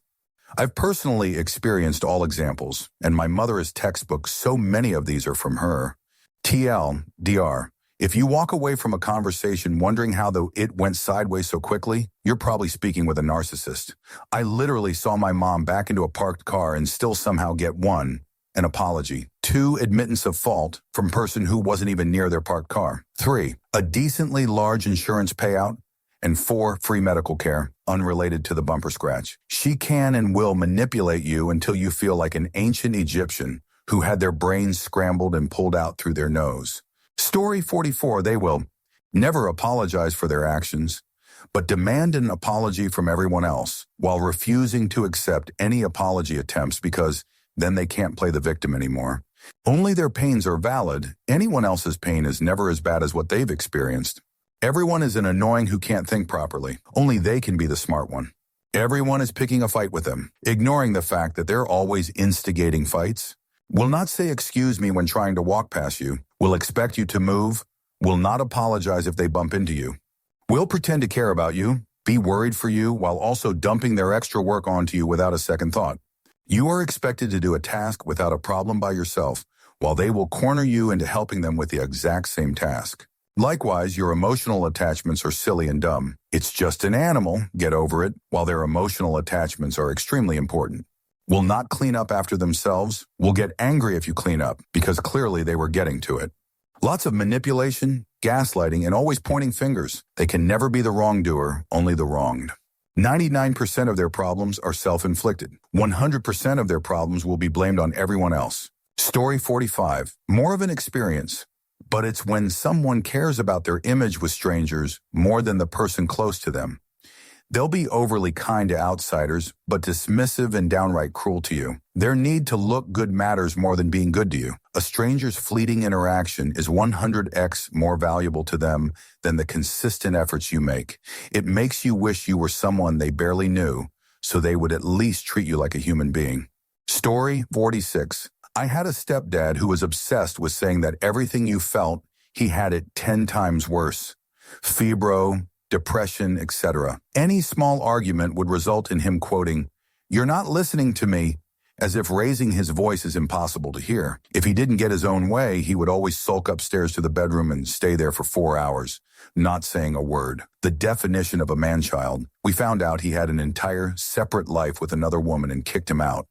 I've personally experienced all examples, and my mother is textbook, so many of these are from her. TLDR. If you walk away from a conversation wondering how it went sideways so quickly, you're probably speaking with a narcissist. I literally saw my mom back into a parked car and still somehow get 1, an apology. 2, admittance of fault from person who wasn't even near their parked car. 3, a decently large insurance payout. And 4, free medical care, unrelated to the bumper scratch. She can and will manipulate you until you feel like an ancient Egyptian who had their brains scrambled and pulled out through their nose. Story 44, they will never apologize for their actions, but demand an apology from everyone else while refusing to accept any apology attempts because then they can't play the victim anymore. Only their pains are valid. Anyone else's pain is never as bad as what they've experienced. Everyone is an annoying who can't think properly. Only they can be the smart one. Everyone is picking a fight with them, ignoring the fact that they're always instigating fights. Will not say excuse me when trying to walk past you, will expect you to move, will not apologize if they bump into you, will pretend to care about you, be worried for you while also dumping their extra work onto you without a second thought. You are expected to do a task without a problem by yourself, while they will corner you into helping them with the exact same task. Likewise, your emotional attachments are silly and dumb. It's just an animal, get over it, while their emotional attachments are extremely important. Will not clean up after themselves, will get angry if you clean up, because clearly they were getting to it. Lots of manipulation, gaslighting, and always pointing fingers. They can never be the wrongdoer, only the wronged. 99% of their problems are self-inflicted. 100% of their problems will be blamed on everyone else. Story 45. More of an experience, but it's when someone cares about their image with strangers more than the person close to them. They'll be overly kind to outsiders, but dismissive and downright cruel to you. Their need to look good matters more than being good to you. A stranger's fleeting interaction is 100x more valuable to them than the consistent efforts you make. It makes you wish you were someone they barely knew, so they would at least treat you like a human being. Story 46. I had a stepdad who was obsessed with saying that everything you felt, he had it 10 times worse. Fibro, depression, etc. Any small argument would result in him quoting, "You're not listening to me," as if raising his voice is impossible to hear. If he didn't get his own way, he would always sulk upstairs to the bedroom and stay there for 4 hours, not saying a word. The definition of a man-child. We found out he had an entire separate life with another woman and kicked him out.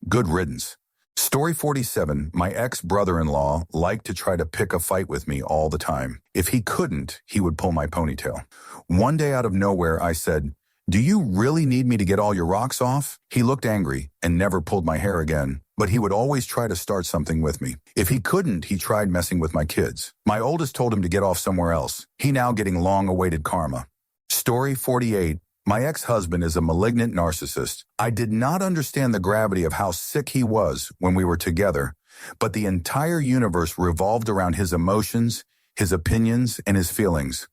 Good riddance. Story 47. My ex-brother-in-law liked to try to pick a fight with me all the time. If he couldn't, he would pull my ponytail. One day out of nowhere, I said, "Do you really need me to get all your rocks off?" He looked angry and never pulled my hair again, but he would always try to start something with me. If he couldn't, he tried messing with my kids. My oldest told him to get off somewhere else. He now getting long-awaited karma. Story 48. My ex-husband is a malignant narcissist. I did not understand the gravity of how sick he was when we were together, but the entire universe revolved around his emotions, his opinions, and his feelings.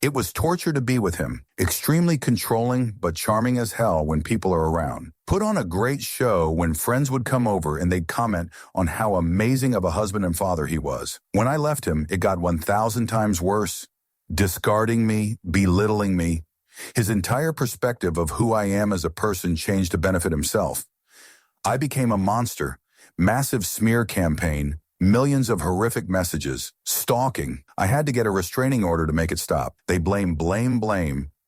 It was torture to be with him, extremely controlling but charming as hell when people are around. Put on a great show when friends would come over and they'd comment on how amazing of a husband and father he was. When I left him, it got 1,000 times worse, discarding me, belittling me. His entire perspective of who I am as a person changed to benefit himself. I became a monster, massive smear campaign, millions of horrific messages, stalking. I had to get a restraining order to make it stop. They blame,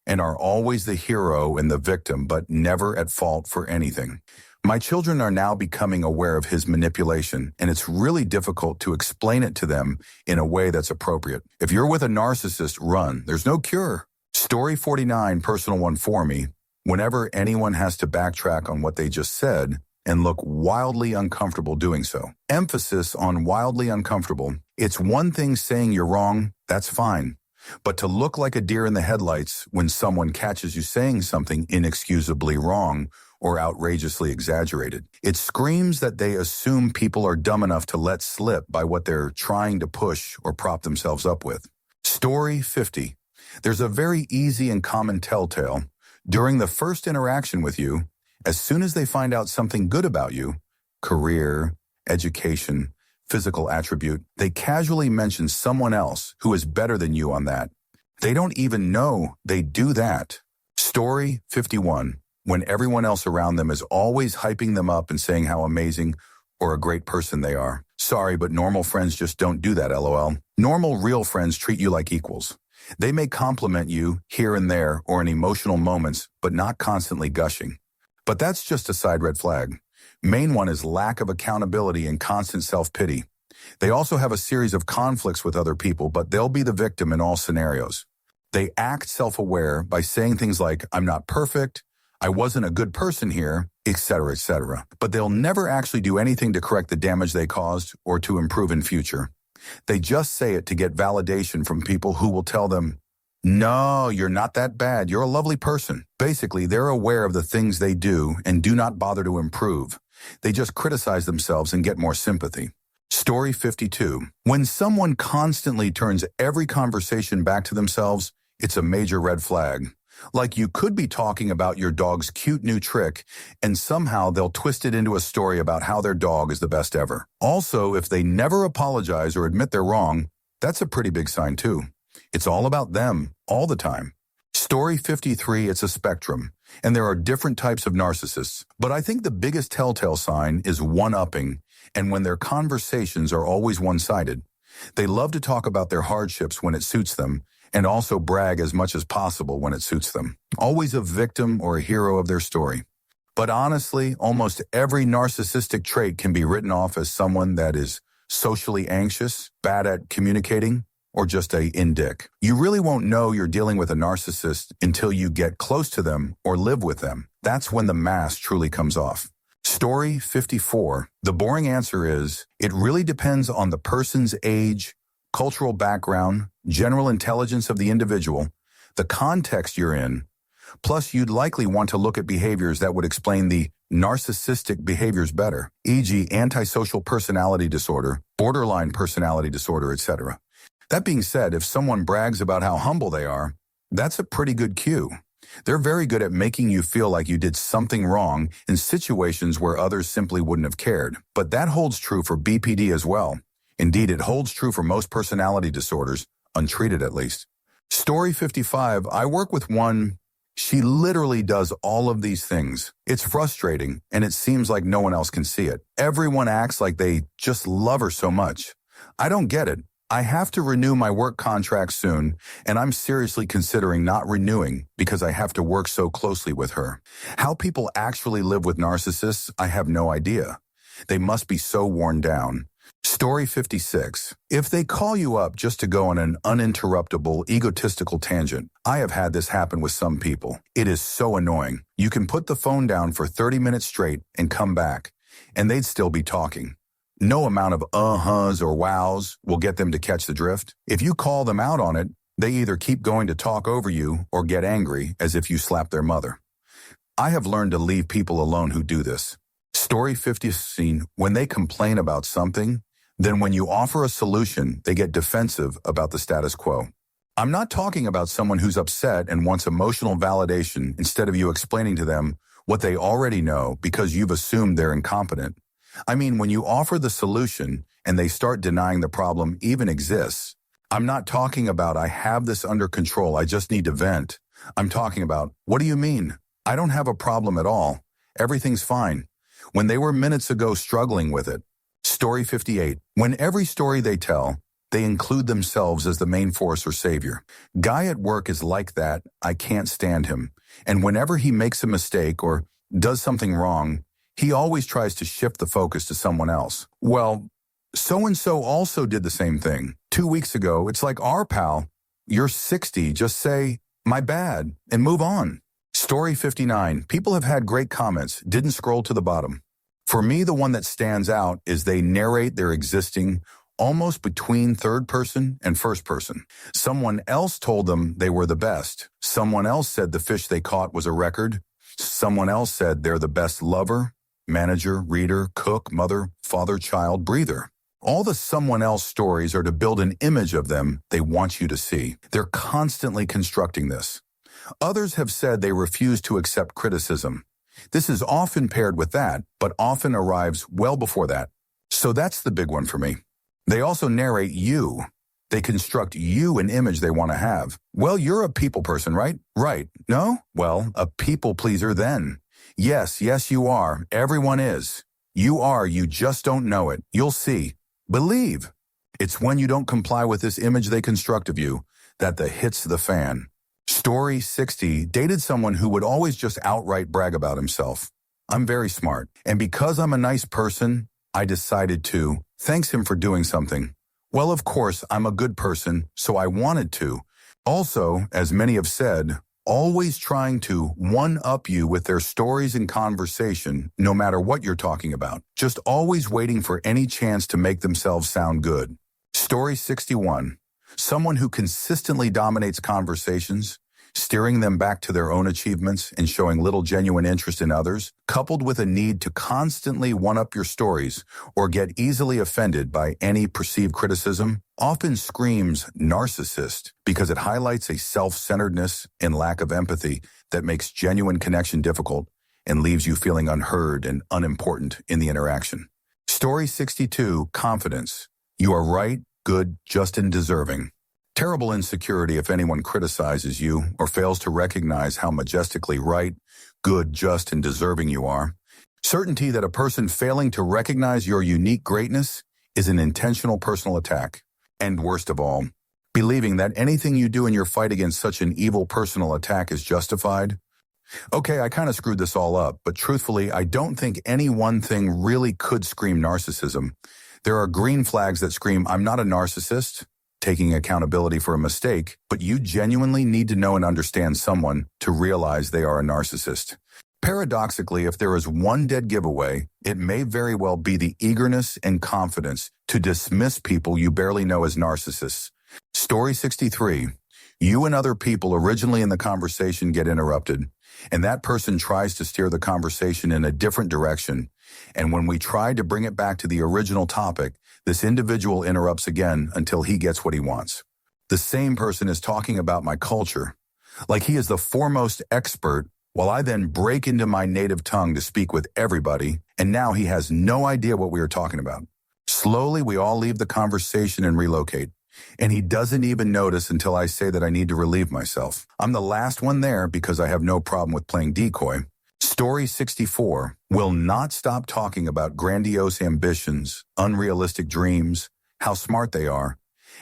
and are always the hero and the victim, but never at fault for anything. My children are now becoming aware of his manipulation, and it's really difficult to explain it to them in a way that's appropriate. If you're with a narcissist, run. There's no cure. Story 49, personal one for me. Whenever anyone has to backtrack on what they just said and look wildly uncomfortable doing so. Emphasis on wildly uncomfortable. It's one thing saying you're wrong, that's fine. But to look like a deer in the headlights when someone catches you saying something inexcusably wrong or outrageously exaggerated. It screams that they assume people are dumb enough to let slip by what they're trying to push or prop themselves up with. Story 50. There's a very easy and common telltale. During the first interaction with you, as soon as they find out something good about you, career, education, physical attribute, they casually mention someone else who is better than you on that. They don't even know they do that. Story 51. When everyone else around them is always hyping them up and saying how amazing or a great person they are. Sorry, but normal friends just don't do that, LOL. Normal, real friends treat you like equals. They may compliment you here and there or in emotional moments, but not constantly gushing. But that's just a side red flag. Main one is lack of accountability and constant self-pity. They also have a series of conflicts with other people, but they'll be the victim in all scenarios. They act self-aware by saying things like, "I'm not perfect," "I wasn't a good person here," etc., etc. But they'll never actually do anything to correct the damage they caused or to improve in future. They just say it to get validation from people who will tell them, "No, you're not that bad. You're a lovely person." Basically, they're aware of the things they do and do not bother to improve. They just criticize themselves and get more sympathy. Story 52. When someone constantly turns every conversation back to themselves, it's a major red flag. Like you could be talking about your dog's cute new trick, and somehow they'll twist it into a story about how their dog is the best ever. Also, if they never apologize or admit they're wrong, that's a pretty big sign too. It's all about them, all the time. Story 53, it's a spectrum, and there are different types of narcissists. But I think the biggest telltale sign is one-upping, and when their conversations are always one-sided. They love to talk about their hardships when it suits them, and also brag as much as possible when it suits them. Always a victim or a hero of their story. But honestly, almost every narcissistic trait can be written off as someone that is socially anxious, bad at communicating, or just a in-dick. You really won't know you're dealing with a narcissist until you get close to them or live with them. That's when the mask truly comes off. Story 54. The boring answer is, it really depends on the person's age, cultural background, general intelligence of the individual, the context you're in. Plus, you'd likely want to look at behaviors that would explain the narcissistic behaviors better, e.g. antisocial personality disorder, borderline personality disorder, etc. That being said, if someone brags about how humble they are, that's a pretty good cue. They're very good at making you feel like you did something wrong in situations where others simply wouldn't have cared. But that holds true for BPD as well. Indeed, it holds true for most personality disorders, untreated at least. Story 55, I work with one. She literally does all of these things. It's frustrating, and it seems like no one else can see it. Everyone acts like they just love her so much. I don't get it. I have to renew my work contract soon, and I'm seriously considering not renewing because I have to work so closely with her. How people actually live with narcissists, I have no idea. They must be so worn down. Story 56. If they call you up just to go on an uninterruptible, egotistical tangent, I have had this happen with some people. It is so annoying. You can put the phone down for 30 minutes straight and come back, and they'd still be talking. No amount of uh-huhs or wows will get them to catch the drift. If you call them out on it, they either keep going to talk over you or get angry as if you slapped their mother. I have learned to leave people alone who do this. Story 50 scene, when they complain about something, then when you offer a solution, they get defensive about the status quo. I'm not talking about someone who's upset and wants emotional validation instead of you explaining to them what they already know because you've assumed they're incompetent. I mean, when you offer the solution and they start denying the problem even exists. I'm not talking about I have this under control, I just need to vent. I'm talking about, what do you mean? I don't have a problem at all. Everything's fine. When they were minutes ago struggling with it. Story 58. When every story they tell, they include themselves as the main force or savior. Guy at work is like that. I can't stand him. And whenever he makes a mistake or does something wrong, he always tries to shift the focus to someone else. Well, so-and-so also did the same thing. 2 weeks ago, it's like, our pal, you're 60, just say, my bad, and move on. Story 59. People have had great comments, didn't scroll to the bottom. For me, the one that stands out is they narrate their existing almost between third person and first person. Someone else told them they were the best. Someone else said the fish they caught was a record. Someone else said they're the best lover, manager, reader, cook, mother, father, child, breather. All the someone else stories are to build an image of them they want you to see. They're constantly constructing this. Others have said they refuse to accept criticism. This is often paired with that, but often arrives well before that. So that's the big one for me. They also narrate you. They construct you an image they want to have. Well, you're a people person, right? Right. No? Well, a people pleaser then. Yes, you are. Everyone is. You are, you just don't know it. You'll see. Believe. It's when you don't comply with this image they construct of you that the hits the fan. Story 60, dated someone who would always just outright brag about himself. I'm very smart, and because I'm a nice person, I decided to thanks him for doing something. Well, of course, I'm a good person, so I wanted to. Also, as many have said, always trying to one-up you with their stories and conversation, no matter what you're talking about. Just always waiting for any chance to make themselves sound good. Story 61. Someone who consistently dominates conversations, steering them back to their own achievements and showing little genuine interest in others, coupled with a need to constantly one-up your stories or get easily offended by any perceived criticism, often screams narcissist because it highlights a self-centeredness and lack of empathy that makes genuine connection difficult and leaves you feeling unheard and unimportant in the interaction. Story 62, confidence. You are right, good, just, and deserving. Terrible insecurity if anyone criticizes you or fails to recognize how majestically right, good, just, and deserving you are. Certainty that a person failing to recognize your unique greatness is an intentional personal attack. And worst of all, believing that anything you do in your fight against such an evil personal attack is justified. Okay, I kind of screwed this all up, but truthfully, I don't think any one thing really could scream narcissism. There are green flags that scream, I'm not a narcissist, taking accountability for a mistake, but you genuinely need to know and understand someone to realize they are a narcissist. Paradoxically, if there is one dead giveaway, it may very well be the eagerness and confidence to dismiss people you barely know as narcissists. Story 63. You and other people originally in the conversation get interrupted, and that person tries to steer the conversation in a different direction. And when we try to bring it back to the original topic, this individual interrupts again until he gets what he wants. The same person is talking about my culture, like he is the foremost expert, while I then break into my native tongue to speak with everybody, and now he has no idea what we are talking about. Slowly, we all leave the conversation and relocate. And he doesn't even notice until I say that I need to relieve myself. I'm the last one there because I have no problem with playing decoy. Story 64 will not stop talking about grandiose ambitions, unrealistic dreams, how smart they are,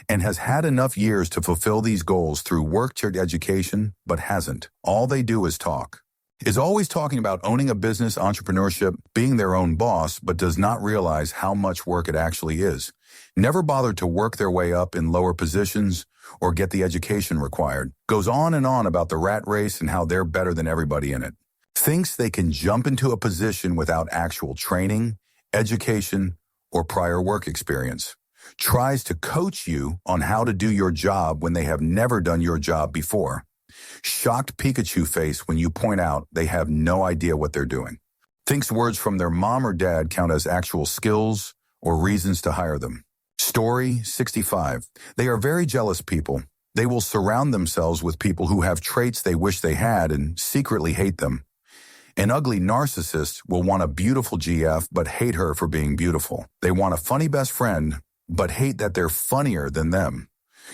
and has had enough years to fulfill these goals through work-tiered education, but hasn't. All they do is talk. Is always talking about owning a business, entrepreneurship, being their own boss, but does not realize how much work it actually is. Never bothered to work their way up in lower positions or get the education required. Goes on and on about the rat race and how they're better than everybody in it. Thinks they can jump into a position without actual training, education, or prior work experience. Tries to coach you on how to do your job when they have never done your job before. Shocked Pikachu face when you point out they have no idea what they're doing. Thinks words from their mom or dad count as actual skills or reasons to hire them. Story 65. They are very jealous people. They will surround themselves with people who have traits they wish they had and secretly hate them. An ugly narcissist will want a beautiful GF but hate her for being beautiful. They want a funny best friend but hate that they're funnier than them.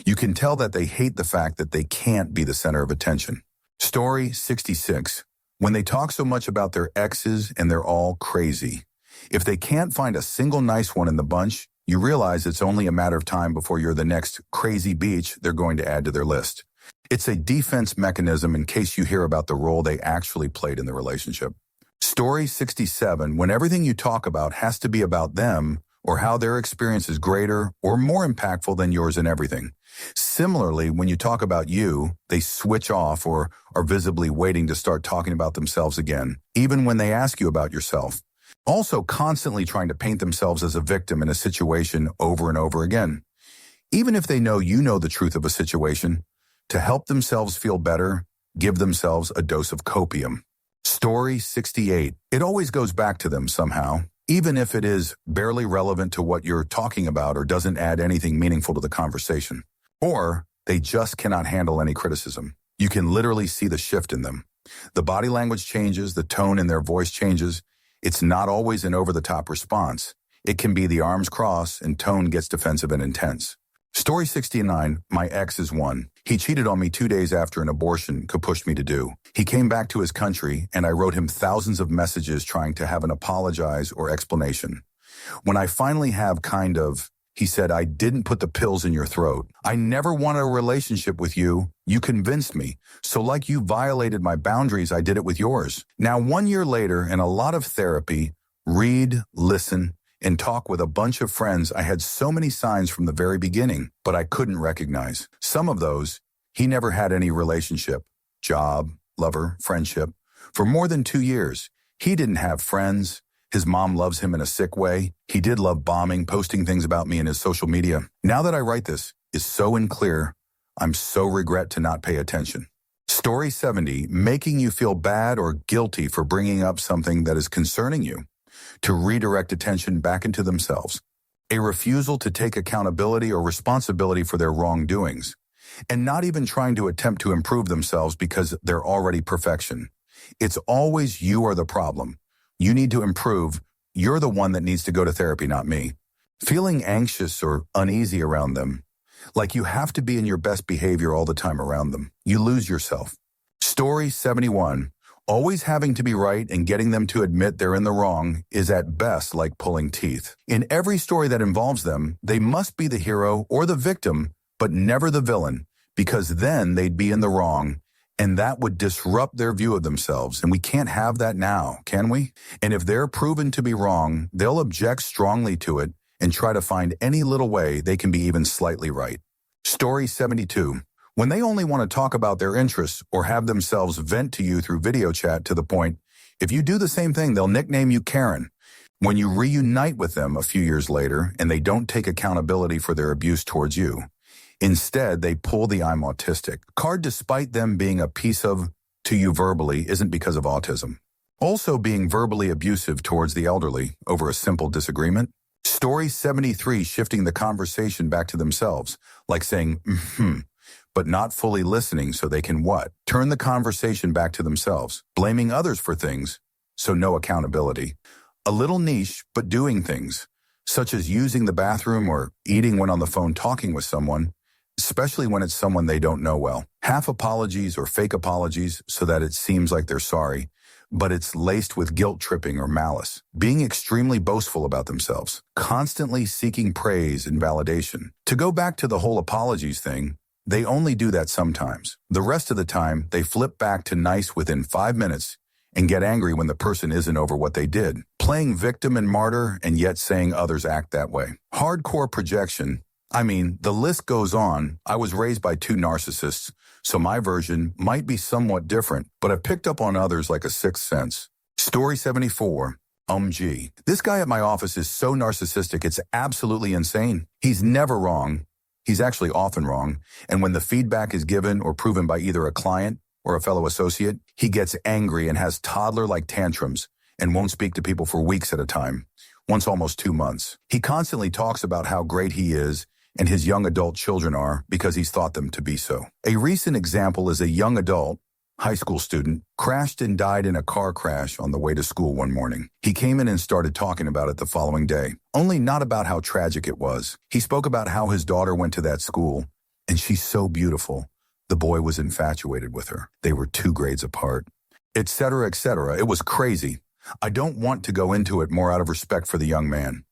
You can tell that they hate the fact that they can't be the center of attention. Story 66. When they talk so much about their exes and they're all crazy. If they can't find a single nice one in the bunch, you realize it's only a matter of time before you're the next crazy beach they're going to add to their list. It's a defense mechanism in case you hear about the role they actually played in the relationship. Story 67. When everything you talk about has to be about them or how their experience is greater or more impactful than yours in everything. Similarly, when you talk about you, they switch off or are visibly waiting to start talking about themselves again, even when they ask you about yourself. Also constantly trying to paint themselves as a victim in a situation over and over again. Even if they know you know the truth of a situation, to help themselves feel better, give themselves a dose of copium. Story 68. It always goes back to them somehow, even if it is barely relevant to what you're talking about or doesn't add anything meaningful to the conversation. Or they just cannot handle any criticism. You can literally see the shift in them. The body language changes, the tone in their voice changes. It's not always an over-the-top response. It can be the arms cross and tone gets defensive and intense. Story 69, my ex is one. He cheated on me 2 days after an abortion could push me to do. He came back to his country and I wrote him thousands of messages trying to have an apologize or explanation. When I finally have he said, I didn't put the pills in your throat. I never wanted a relationship with you. You convinced me. So like you violated my boundaries, I did it with yours. Now 1 year later and a lot of therapy, read, listen, and talk with a bunch of friends, I had so many signs from the very beginning, but I couldn't recognize. Some of those, he never had any relationship, job, lover, friendship. For more than 2 years, he didn't have friends. His mom loves him in a sick way. He did love bombing, posting things about me in his social media. Now that I write this, is so unclear, I'm so regret to not pay attention. Story 70, making you feel bad or guilty for bringing up something that is concerning you, to redirect attention back into themselves. A refusal to take accountability or responsibility for their wrongdoings, and not even trying to attempt to improve themselves because they're already perfection. It's always you are the problem. You need to improve. You're the one that needs to go to therapy, not me. Feeling anxious or uneasy around them, like you have to be in your best behavior all the time around them. You lose yourself. Story 71. Always having to be right and getting them to admit they're in the wrong is at best like pulling teeth. In every story that involves them, they must be the hero or the victim, but never the villain, because then they'd be in the wrong, and that would disrupt their view of themselves, and we can't have that now, can we? And if they're proven to be wrong, they'll object strongly to it and try to find any little way they can be even slightly right. Story 72. When they only want to talk about their interests or have themselves vent to you through video chat to the point, if you do the same thing, they'll nickname you Karen. When you reunite with them a few years later and they don't take accountability for their abuse towards you, instead they pull the I'm autistic card despite them being a piece of to you verbally isn't because of autism. Also being verbally abusive towards the elderly over a simple disagreement. Story 73, shifting the conversation back to themselves, like saying, but not fully listening so they can what? Turn the conversation back to themselves, blaming others for things, so no accountability. A little niche, but doing things, such as using the bathroom or eating when on the phone talking with someone, especially when it's someone they don't know well. Half apologies or fake apologies so that it seems like they're sorry, but it's laced with guilt tripping or malice. Being extremely boastful about themselves, constantly seeking praise and validation. To go back to the whole apologies thing, they only do that sometimes. The rest of the time, they flip back to nice within 5 minutes and get angry when the person isn't over what they did. Playing victim and martyr and yet saying others act that way. Hardcore projection. I mean, the list goes on. I was raised by 2 narcissists, so my version might be somewhat different, but I've picked up on others like a sixth sense. Story 74. Gee. This guy at my office is so narcissistic, it's absolutely insane. He's never wrong. He's actually often wrong, and when the feedback is given or proven by either a client or a fellow associate, he gets angry and has toddler-like tantrums and won't speak to people for weeks at a time, once almost 2 months. He constantly talks about how great he is and his young adult children are because he's thought them to be so. A recent example is a young adult, high school student, crashed and died in a car crash on the way to school one morning. He came in and started talking about it the following day, only not about how tragic it was. He spoke about how his daughter went to that school, and she's so beautiful. The boy was infatuated with her. They were 2 grades apart, etc., etc. It was crazy. I don't want to go into it more out of respect for the young man.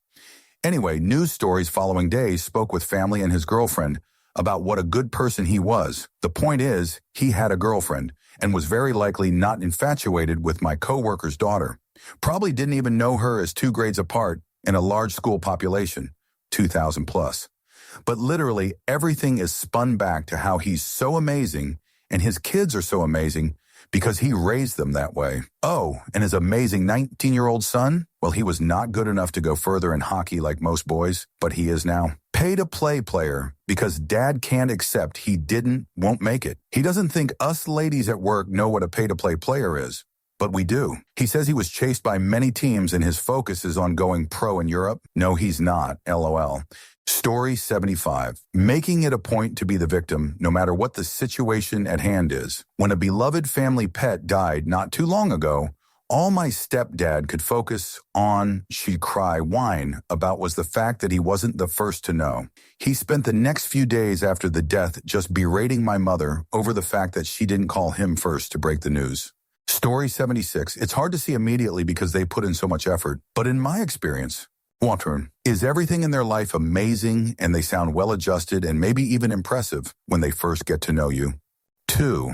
Anyway, news stories following days spoke with family and his girlfriend about what a good person he was. The point is, he had a girlfriend and was very likely not infatuated with my coworker's daughter. Probably didn't even know her as 2 grades apart in a large school population, 2,000 plus. But literally everything is spun back to how he's so amazing and his kids are so amazing because he raised them that way. Oh, and his amazing 19-year-old son? Well, he was not good enough to go further in hockey like most boys, but he is now. Pay-to-play player because dad can't accept he won't make it. He doesn't think us ladies at work know what a pay-to-play player is, but we do. He says he was chased by many teams and his focus is on going pro in Europe. No, he's not, LOL. Story 75. Making it a point to be the victim, no matter what the situation at hand is. When a beloved family pet died not too long ago, all my stepdad could focus on, she'd cry, whine about was the fact that he wasn't the first to know. He spent the next few days after the death just berating my mother over the fact that she didn't call him first to break the news. Story 76. It's hard to see immediately because they put in so much effort, but in my experience, is everything in their life amazing and they sound well-adjusted and maybe even impressive when they first get to know you. 2.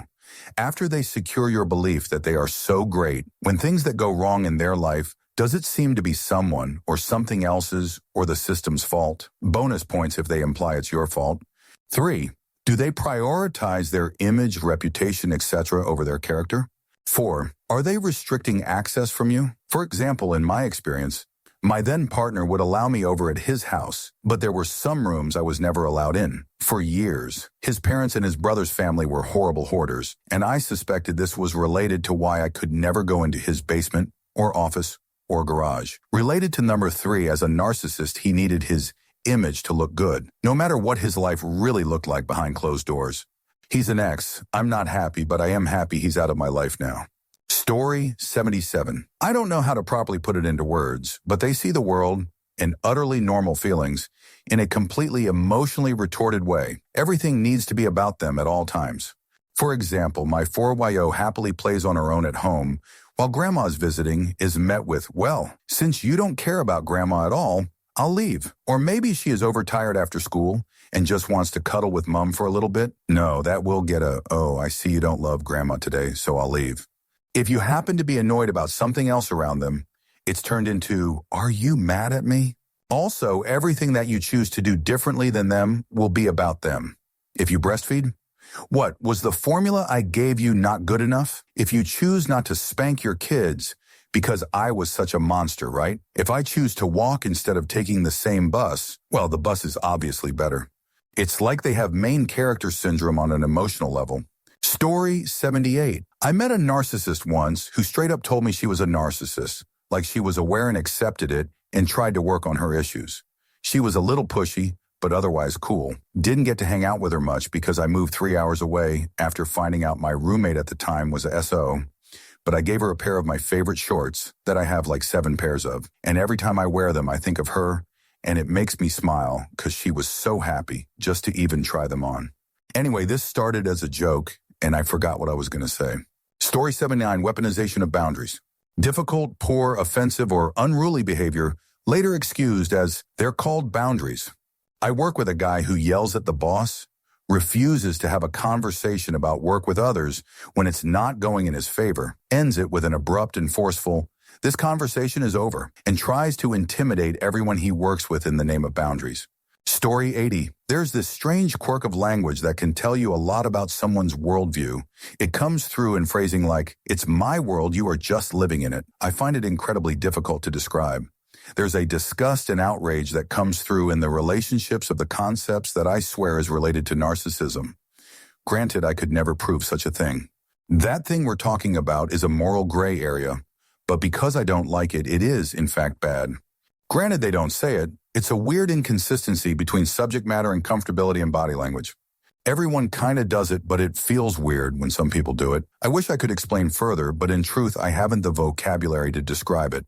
After they secure your belief that they are so great, when things that go wrong in their life, does it seem to be someone or something else's or the system's fault? Bonus points if they imply it's your fault. 3. Do they prioritize their image, reputation, etc. over their character? 4. Are they restricting access from you? For example, in my experience, my then partner would allow me over at his house, but there were some rooms I was never allowed in. For years, his parents and his brother's family were horrible hoarders, and I suspected this was related to why I could never go into his basement or office or garage. Related to number 3, as a narcissist, he needed his image to look good, no matter what his life really looked like behind closed doors. He's an ex. I'm not happy, but I am happy he's out of my life now. Story 77. I don't know how to properly put it into words, but they see the world and utterly normal feelings in a completely emotionally retorted way. Everything needs to be about them at all times. For example, my 4YO happily plays on her own at home while grandma's visiting is met with, well, since you don't care about grandma at all, I'll leave. Or maybe she is overtired after school and just wants to cuddle with mom for a little bit. No, that will get a, oh, I see you don't love grandma today, so I'll leave. If you happen to be annoyed about something else around them, it's turned into, are you mad at me? Also, everything that you choose to do differently than them will be about them. If you breastfeed, what, was the formula I gave you not good enough? If you choose not to spank your kids because I was such a monster, right? If I choose to walk instead of taking the same bus, well, the bus is obviously better. It's like they have main character syndrome on an emotional level. Story 78. I met a narcissist once who straight up told me she was a narcissist, like she was aware and accepted it and tried to work on her issues. She was a little pushy, but otherwise cool. Didn't get to hang out with her much because I moved 3 hours away after finding out my roommate at the time was a SO, but I gave her a pair of my favorite shorts that I have like 7 pairs of, and every time I wear them I think of her, and it makes me smile because she was so happy just to even try them on. Anyway, this started as a joke, and I forgot what I was going to say. Story 79, weaponization of boundaries. Difficult, poor, offensive, or unruly behavior later excused as they're called boundaries. I work with a guy who yells at the boss, refuses to have a conversation about work with others when it's not going in his favor, ends it with an abrupt and forceful, this conversation is over, and tries to intimidate everyone he works with in the name of boundaries. Story 80. There's this strange quirk of language that can tell you a lot about someone's worldview. It comes through in phrasing like, it's my world, you are just living in it. I find it incredibly difficult to describe. There's a disgust and outrage that comes through in the relationships of the concepts that I swear is related to narcissism. Granted, I could never prove such a thing. That thing we're talking about is a moral gray area, but because I don't like it, it is, in fact, bad. Granted, they don't say it. It's a weird inconsistency between subject matter and comfortability and body language. Everyone kind of does it, but it feels weird when some people do it. I wish I could explain further, but in truth, I haven't the vocabulary to describe it.